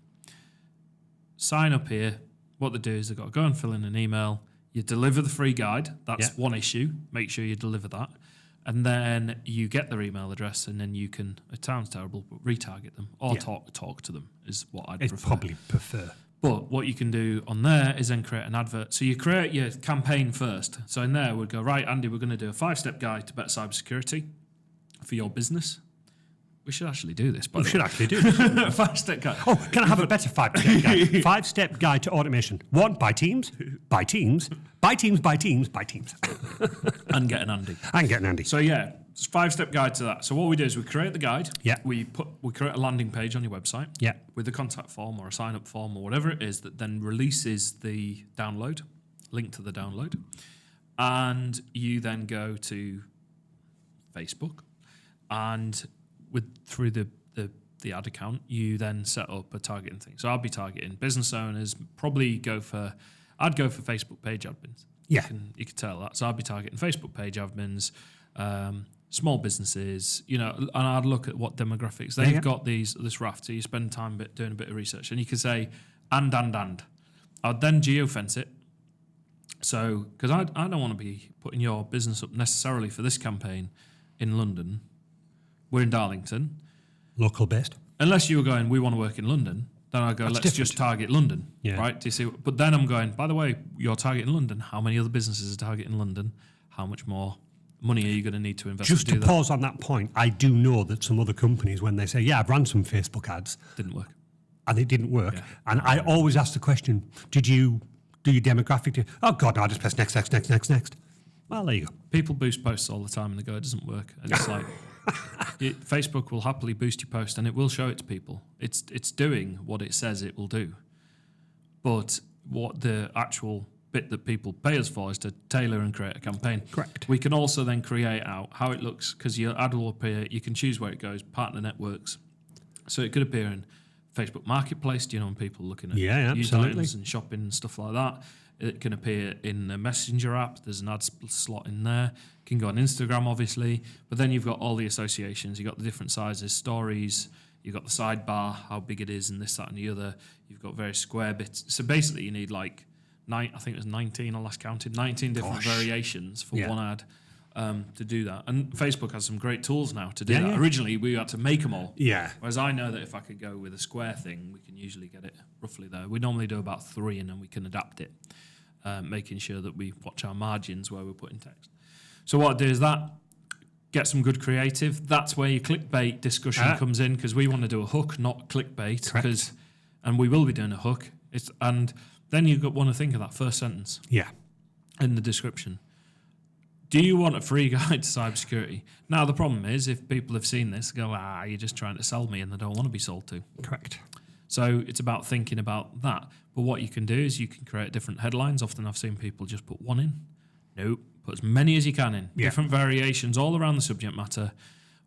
Sign up here. What they do is they've got to go and fill in an email. You deliver the free guide. That's one issue. Make sure you deliver that. And then you get their email address, and then you can, it sounds terrible, but retarget them or talk to them is what I'd prefer. Probably prefer. But what you can do on there is then create an advert. So you create your campaign first. So in there, we'd go, right, Andy, we're going to do a 5-step guide to better cybersecurity for your business. We should actually do this. We should actually do this. 5-step guide. Oh, can I have a better 5-step guide? 5-step guide to automation. 1, by teams, by teams, by teams, by teams, by teams. And get an Andy. And get an Andy. So yeah, it's a 5-step guide to that. So what we do is we create the guide. Yeah. We create a landing page on your website. Yeah. With a contact form or a sign up form or whatever it is that then releases the download, link to the download. And you then go to Facebook, and through the ad account, you then set up a targeting thing. So I'll be targeting business owners, I'd go for Facebook page admins. Yeah. You can tell that. So I'd be targeting Facebook page admins, small businesses, and I'd look at what demographics. They've got this raft, so you spend time doing a bit of research, and you can say, and. I'd then geofence it. So, because I don't want to be putting your business up necessarily for this campaign in London. We're in Darlington. Local based. Unless you were going, we want to work in London, then I go, That's let's different. just target London, Yeah. right? Do you see? But then I'm going, by the way, you're targeting London. How many other businesses are targeting London? How much more money are you going to need to invest Just to to do pause on that point, I do know that some other companies, when they say, yeah, I've ran some Facebook ads, that? Didn't work. and it didn't work. Yeah. And I always ask the question, did you do your demographic? Oh, God, no, I just press next. Well, there you go. People boost posts all the time and they go, it doesn't work. And it's like, Facebook will happily boost your post and it will show it to people. It's doing what it says it will do. But what the actual bit that people pay us for is to tailor and create a campaign. Correct. We can also then create out how it looks, because your ad will appear, you can choose where it goes, partner networks. So it could appear in Facebook Marketplace, do you know, when people are looking at Yeah, used absolutely. items and shopping and stuff like that. It can appear in the Messenger app. There's an ad slot in there. It can go on Instagram, obviously. But then you've got all the associations. You've got the different sizes, stories. You've got the sidebar, how big it is, and this, that, and the other. You've got various square bits. So basically, you need like I think it was 19, I last counted, 19 different variations for one ad to do that. And Facebook has some great tools now to do that. Yeah. Originally, we had to make them all. Yeah. Whereas I know that if I could go with a square thing, we can usually get it roughly there. We normally do about 3 and then we can adapt it, making sure that we watch our margins where we're putting text. So what I do is that, get some good creative. That's where your clickbait discussion comes in, because we want to do a hook, not clickbait. And we will be doing a hook. And then you want to think of that first sentence in the description. Do you want a free guide to cybersecurity? Now, the problem is, if people have seen this, go, you're just trying to sell me, and they don't want to be sold to. Correct. So it's about thinking about that. But what you can do is you can create different headlines. Often I've seen people just put one in. Nope. Put as many as you can in. Yeah. Different variations all around the subject matter,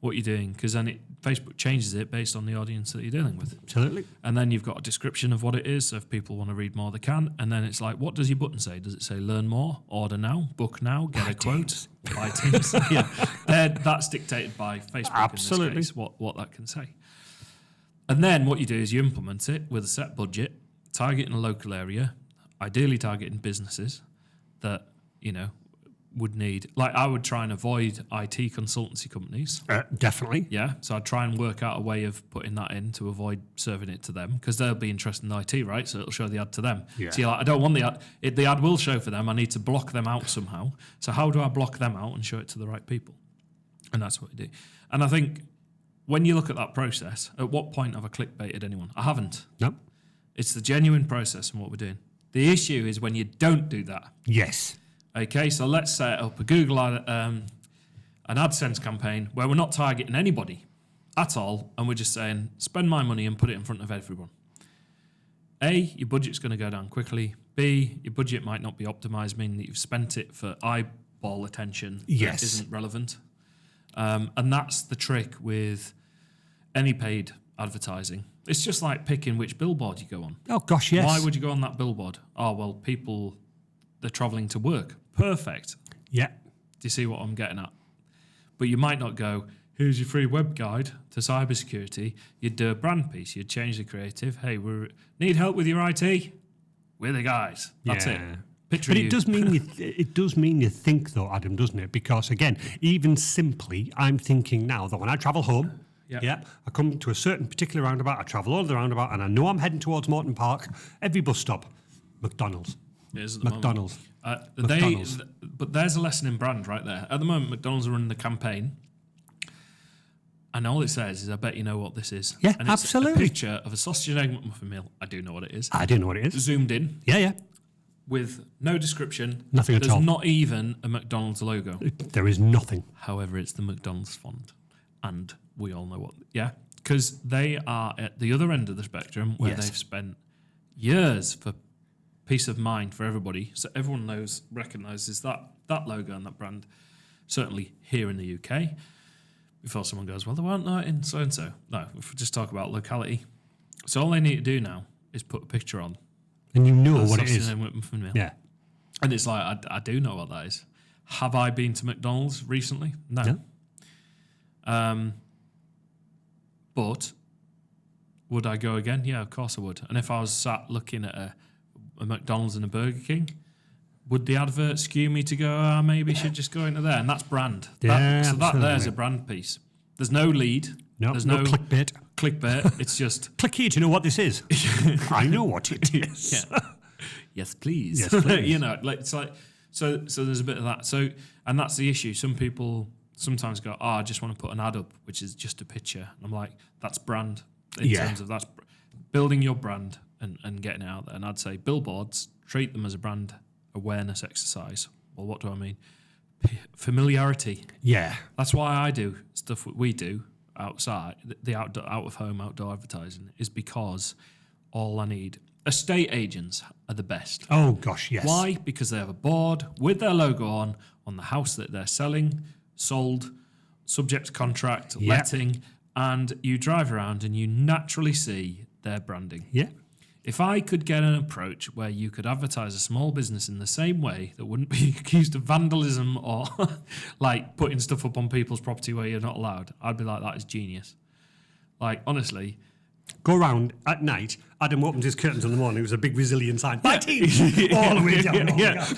what you're doing, because then Facebook changes it based on the audience that you're dealing with. Absolutely. And then you've got a description of what it is. So if people want to read more, they can. And then it's like, what does your button say? Does it say learn more, order now, book now, get a quote, buy Teams? Yeah, that's dictated by Facebook. Absolutely. In this case, what that can say. And then what you do is you implement it with a set budget, targeting a local area, ideally targeting businesses that, would need, like I would try and avoid IT consultancy companies. Definitely. Yeah, so I'd try and work out a way of putting that in to avoid serving it to them, because they'll be interested in IT, right? So it'll show the ad to them. Yeah. So you're like, I don't want the ad. The ad will show for them. I need to block them out somehow. So how do I block them out and show it to the right people? And that's what we do. And I think when you look at that process, at what point have I clickbaited anyone? I haven't. No. It's the genuine process and what we're doing. The issue is when you don't do that. Yes. Okay, so let's set up a Google ad, an AdSense campaign where we're not targeting anybody at all, and we're just saying, spend my money and put it in front of everyone. A, your budget's going to go down quickly. B, your budget might not be optimized, meaning that you've spent it for eyeball attention that isn't relevant. And that's the trick with any paid advertising. It's just like picking which billboard you go on. Oh, gosh, yes. Why would you go on that billboard? Oh, well, people, they're traveling to work. Perfect. Yeah. Do you see what I'm getting at? But you might not go, here's your free web guide to cybersecurity. You'd do a brand piece. You'd change the creative. Hey, we need help with your IT? We're the guys. That's it. Picture But you. it does mean you think, though, Adam, doesn't it? Because, again, even simply, I'm thinking now that when I travel home, I come to a certain particular roundabout, I travel all the roundabout, and I know I'm heading towards Morton Park. Every bus stop, McDonald's. It is at the McDonald's. McDonald's. But there's a lesson in brand right there. At the moment, McDonald's are running the campaign, and all it says is, I bet you know what this is. Yeah, and it's absolutely. a picture of a sausage and egg McMuffin meal. I do know what it is. I do know what it is. Zoomed in. Yeah. With no description. Nothing at all. There's not even a McDonald's logo. There is nothing. However, it's the McDonald's font. And we all know what. Yeah. Because they are at the other end of the spectrum where they've spent years for peace of mind for everybody. So everyone recognises that logo and that brand, certainly here in the UK. Before someone goes, well, they weren't that in so-and-so. No, if we just talk about locality. So all they need to do now is put a picture on. And you know what it is. Yeah. And it's like, I do know what that is. Have I been to McDonald's recently? No. But would I go again? Yeah, of course I would. And if I was sat looking at a McDonald's and a Burger King, would the advert skew me to go, maybe I should just go into there? And that's brand. So that there's a brand piece. There's no lead. No, there's no clickbait. It's just... Click here to know what this is. I know what it is. Yeah. Yes, please. Yes, please. It's like... So there's a bit of that. So, and that's the issue. Some people sometimes go, I just want to put an ad up, which is just a picture. And I'm like, that's brand. In terms of that's building your brand and getting it out there. And I'd say billboards, treat them as a brand awareness exercise. Well, what do I mean? Familiarity. Yeah. That's why I do stuff we do outside, the out of home outdoor advertising, is because all I need. Estate agents are the best. Oh gosh, yes. Why? Because they have a board with their logo on the house that they're selling, sold, subject to contract, letting, and you drive around and you naturally see their branding. Yeah. If I could get an approach where you could advertise a small business in the same way that wouldn't be accused of vandalism or like putting stuff up on people's property where you're not allowed, I'd be like, that is genius. Like, honestly. Go around at night, Adam opens his curtains in the morning, there's a big resilient sign, my teeth, all the way down.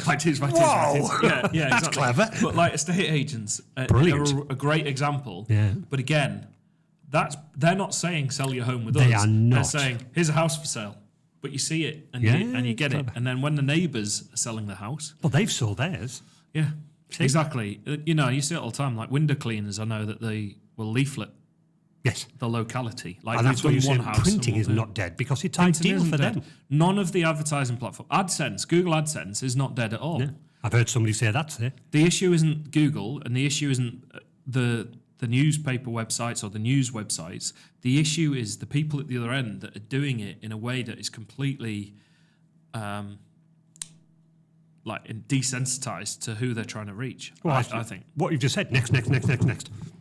My teeth, my teeth, Whoa. my teeth. Yeah, That's exactly. clever. But like estate agents Brilliant. are a great example. Yeah. But again, they're not saying sell your home with us. They are not. They're saying, here's a house for sale. But you see it and you get it. And then when the neighbours are selling the house. Well, they've sold theirs. Yeah, exactly. You know, you see it all the time. Like window cleaners, I know that they will leaflet Yes. the locality. Like And that's they've what done you're one saying. house. Printing is not dead because it's ideal isn't for dead. them. None of the advertising platform, AdSense, Google AdSense is not dead at all. Yeah. I've heard somebody say that's it. The issue isn't Google, and the issue isn't the newspaper websites or the news websites. The issue is the people at the other end that are doing it in a way that is completely desensitized to who they're trying to reach. Well, I think. What you've just said, next.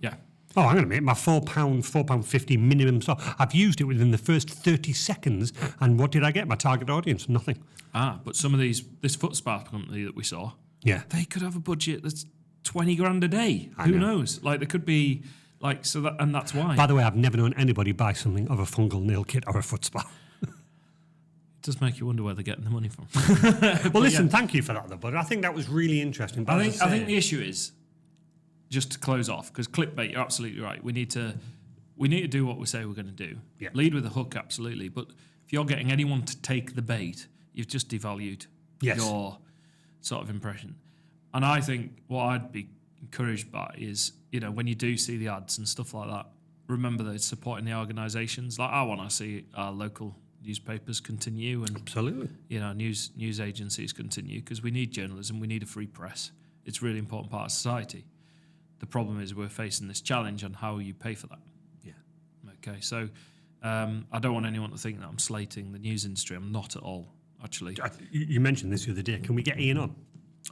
Yeah. Oh, hang on a minute, my £4.50 minimum stop. I've used it within the first 30 seconds, and what did I get? My target audience? Nothing. But some of this foot spa company that we saw, Yeah. they could have a budget that's 20 grand a day. I Who know. knows? Like, there could be, like, so that, and that's why. By the way, I've never known anybody buy something of a fungal nail kit or a foot spa. It does make you wonder where they're getting the money from. Well, listen, thank you for that, though, but I think that was really interesting. But I as think the issue is, just to close off, because clickbait, you're absolutely right. We need to do what we say we're going to do. Yeah. Lead with a hook, absolutely. But if you're getting anyone to take the bait, you've just devalued your sort of impression. And I think what I'd be encouraged by is, you know, when you do see the ads and stuff like that, remember that it's supporting the organisations. Like, I want to see our local newspapers continue and Absolutely. you know, news agencies continue, because we need journalism, we need a free press. It's a really important part of society. The problem is we're facing this challenge on how you pay for that. Yeah. Okay, so I don't want anyone to think that I'm slating the news industry. I'm not at all, actually. You mentioned this the other day. Can we get Ian on?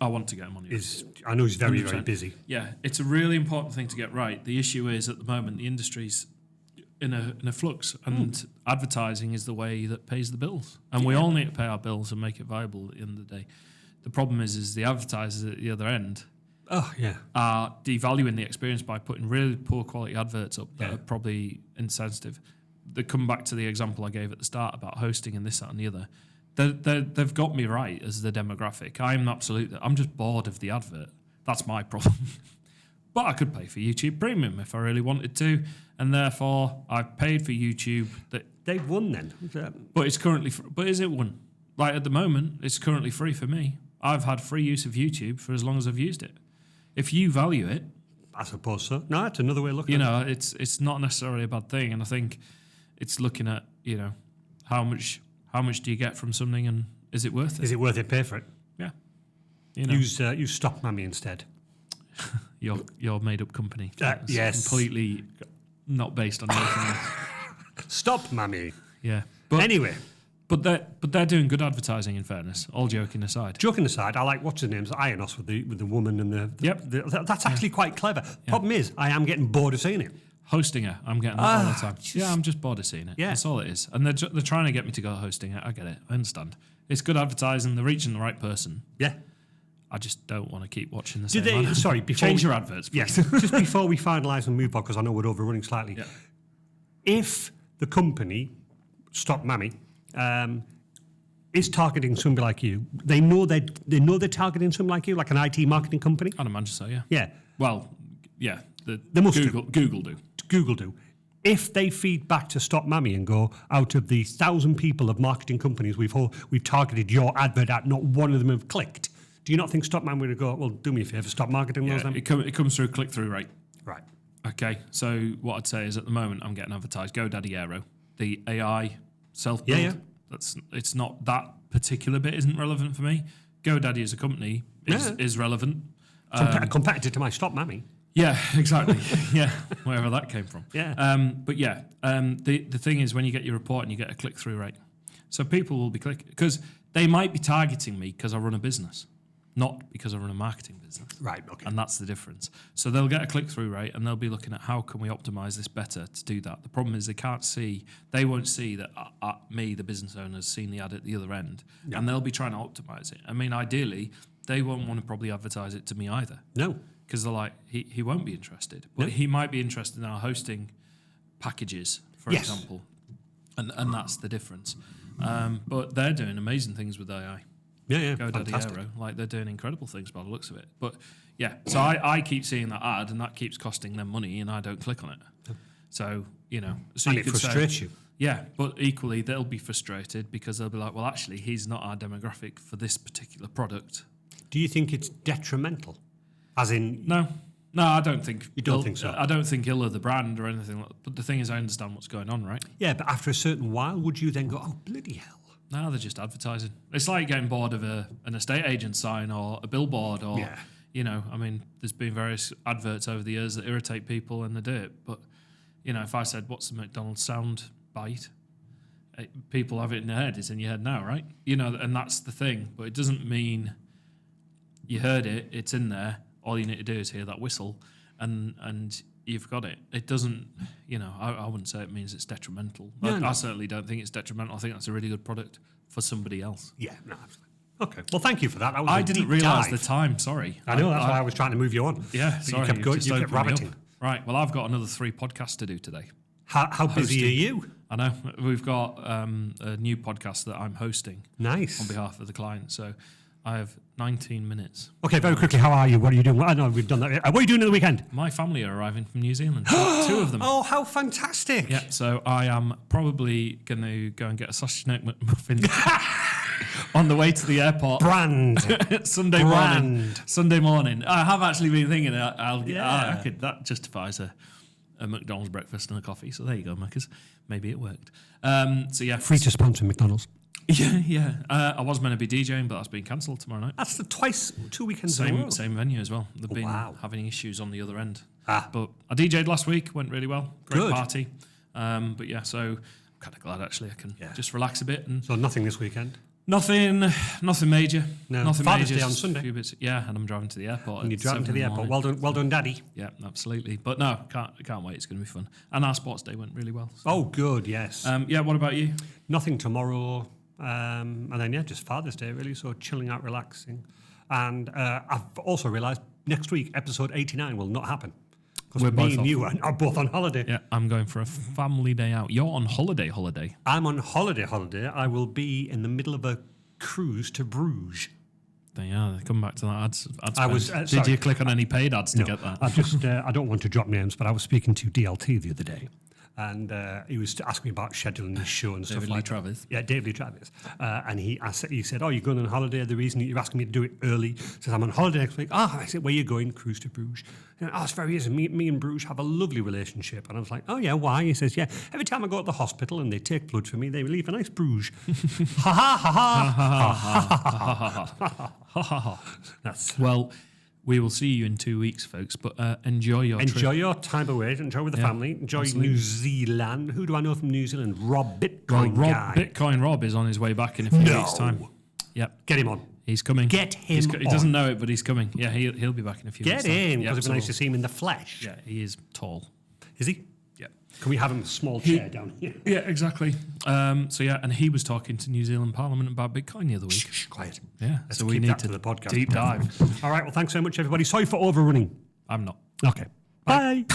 I want to get him on here. I know he's very, 100%. very busy. Yeah, it's a really important thing to get right. The issue is, at the moment, the industry's in a flux, and advertising is the way that pays the bills. And we all need to pay our bills and make it viable at the end of the day. The problem is the advertisers at the other end Oh, yeah. are devaluing the experience by putting really poor quality adverts up that are probably insensitive. They come back to the example I gave at the start about hosting and this, that, and the other. They've got me right as the demographic. I'm just bored of the advert. That's my problem. But I could pay for YouTube Premium if I really wanted to, and therefore I've paid for YouTube. They've won then. But it's currently, but is it one? Like, at the moment, it's currently free for me. I've had free use of YouTube for as long as I've used it. If you value it, I suppose so. No, it's another way of looking at it. it's not necessarily a bad thing. And I think it's looking at, you know, how much do you get from something, and is it worth it? Is it worth it? Pay for it. Yeah. You know, Use Stop Mammy instead. your made up company. It's yes. completely not based on anything else. Stop Mammy. Yeah. But Anyway, But they're doing good advertising, in fairness. All joking aside. joking aside, I like what's his name's Ionos with the woman and the Yep. that's actually quite clever. Problem is, I am getting bored of seeing it. Hosting it, I'm getting that all the time. Yeah, I'm just bored of seeing it. Yeah. That's all it is. And they're trying to get me to go hosting it. I get it. I understand. It's good advertising. They're reaching the right person. Yeah. I just don't want to keep watching the Did same they? ad. Sorry, before Change we- your adverts, please. Yes. Just before we finalise and move on, because I know we're overrunning slightly. Yeah. If the company Stop Mammy is targeting somebody like you, they know they're targeting somebody like you, like an IT marketing company. I'd imagine so, yeah. Yeah. Well, yeah. They must do. Google do. Google do. If they feed back to Stop Mammy and go, out of the 1,000 people of marketing companies we've targeted your advert at, not one of them have clicked. Do you not think Stop Mammy would go, well, do me a favour, stop marketing those Yeah, then? it comes through click-through rate. Right. Okay, so what I'd say is, at the moment, I'm getting advertised GoDaddy Aero, the AI self-build. Yeah. It's not, that particular bit isn't relevant for me. GoDaddy as a company is relevant. A competitor to my Stop Mammy. Yeah, exactly. Yeah, wherever that came from. Yeah. But yeah, the thing is, when you get your report and you get a click-through rate, so people will be clicking, because they might be targeting me because I run a business. not because I run a marketing business. Right, okay. And that's the difference. So they'll get a click-through rate and they'll be looking at how can we optimize this better to do that. The problem is they won't see that me, the business owner, has seen the ad at the other end, and they'll be trying to optimize it. I mean, ideally, they won't want to probably advertise it to me either. No. Because they're like, he won't be interested. But he might be interested in our hosting packages, for example. And that's the difference. But they're doing amazing things with AI. Yeah, GoDaddy fantastic. Aero. Like, they're doing incredible things by the looks of it. But yeah, so I keep seeing that ad and that keeps costing them money and I don't click on it. So, So and you it could frustrates say, you. Yeah, but equally they'll be frustrated because they'll be like, well, actually, he's not our demographic for this particular product. Do you think it's detrimental? As in... No, I don't think. You don't think so? I don't think ill of the brand or anything. But the thing is, I understand what's going on, right? Yeah, but after a certain while, would you then go, oh, bloody hell? No, they're just advertising. It's like getting bored of an estate agent sign or a billboard or, I mean, there's been various adverts over the years that irritate people and they do it. But, if I said, what's the McDonald's sound bite? People have it in their head. It's in your head now, right? And that's the thing. But it doesn't mean you heard it, it's in there. All you need to do is hear that whistle and you've got it. It doesn't, I wouldn't say it means it's detrimental. I certainly don't think it's detrimental. I think that's a really good product for somebody else. Yeah, no, absolutely. Okay, well, thank you for that. I didn't realise the time, sorry. I know, that's why I was trying to move you on. Yeah, but sorry. You kept going, you kept rabbiting. Right, well, I've got another 3 podcasts to do today. How busy are you? I know. We've got a new podcast that I'm hosting. Nice. On behalf of the client, so I have 19 minutes. Okay, very quickly, how are you? What are you doing? Well, I know we've done that. What are you doing at the weekend? My family are arriving from New Zealand. 2 of them. Oh, how fantastic. Yeah, so I am probably going to go and get a sausage neck McMuffin on the way to the airport. Sunday morning. I have actually been thinking that justifies a McDonald's breakfast and a coffee. So there you go, Maccas. Maybe it worked. Free to sponsor McDonald's. Yeah. I was meant to be DJing, but that's been cancelled tomorrow night. That's 2 weekends in a row. Same venue as well. They've been having issues on the other end. But I DJ'd last week, went really well. Great party. But yeah, so I'm kind of glad actually I can just relax a bit. And so nothing this weekend? Nothing major. No. Nothing Father's major. Day on Sunday. And I'm driving to the airport. And you're driving to the airport. Well done, Daddy. Yeah, absolutely. But no, can't wait. It's going to be fun. And our sports day went really well. So. Oh, good. Yes. What about you? Nothing tomorrow. And then, just Father's Day, really. So chilling out, relaxing. And I've also realised next week, episode 89 will not happen. Because me and you are both on holiday. Yeah, I'm going for a family day out. You're on holiday. I'm on holiday. I will be in the middle of a cruise to Bruges. They come back to that ads I was, Did you click on any paid ads to get that? I've just, I don't want to drop names, but I was speaking to DLT the other day. And he was asking me about scheduling his show and stuff like that. Yeah, David Lee Travis. And he said, oh, you're going on holiday. The reason you're asking me to do it early. Says, I'm on holiday next week. I said, where are you going? Cruise to Bruges. It's very easy. Me and Bruges have a lovely relationship. And I was like, oh, yeah, why? He says, yeah, every time I go to the hospital and they take blood for me, they leave a nice Bruges. Ha ha ha ha. That's well. We will see you in 2 weeks, folks, but enjoy your trip. Enjoy your time away. Enjoy with the family. Enjoy New Zealand. Who do I know from New Zealand? Rob Bitcoin guy. Bitcoin Rob is on his way back in a few weeks' time. Yep. Get him on. He's coming. Get him on. He doesn't know it, but he's coming. Yeah, he'll be back in a few weeks' time. Get in, because it'd be nice to see him in the flesh. Yeah, he is tall. Is he? Yeah. Can we have him a small chair down here? Yeah, exactly. And he was talking to New Zealand Parliament about Bitcoin the other week. Shh, quiet. Yeah, Let's so we need to the podcast. Deep dive. All right, well, thanks so much, everybody. Sorry for overrunning. I'm not. Okay. Bye.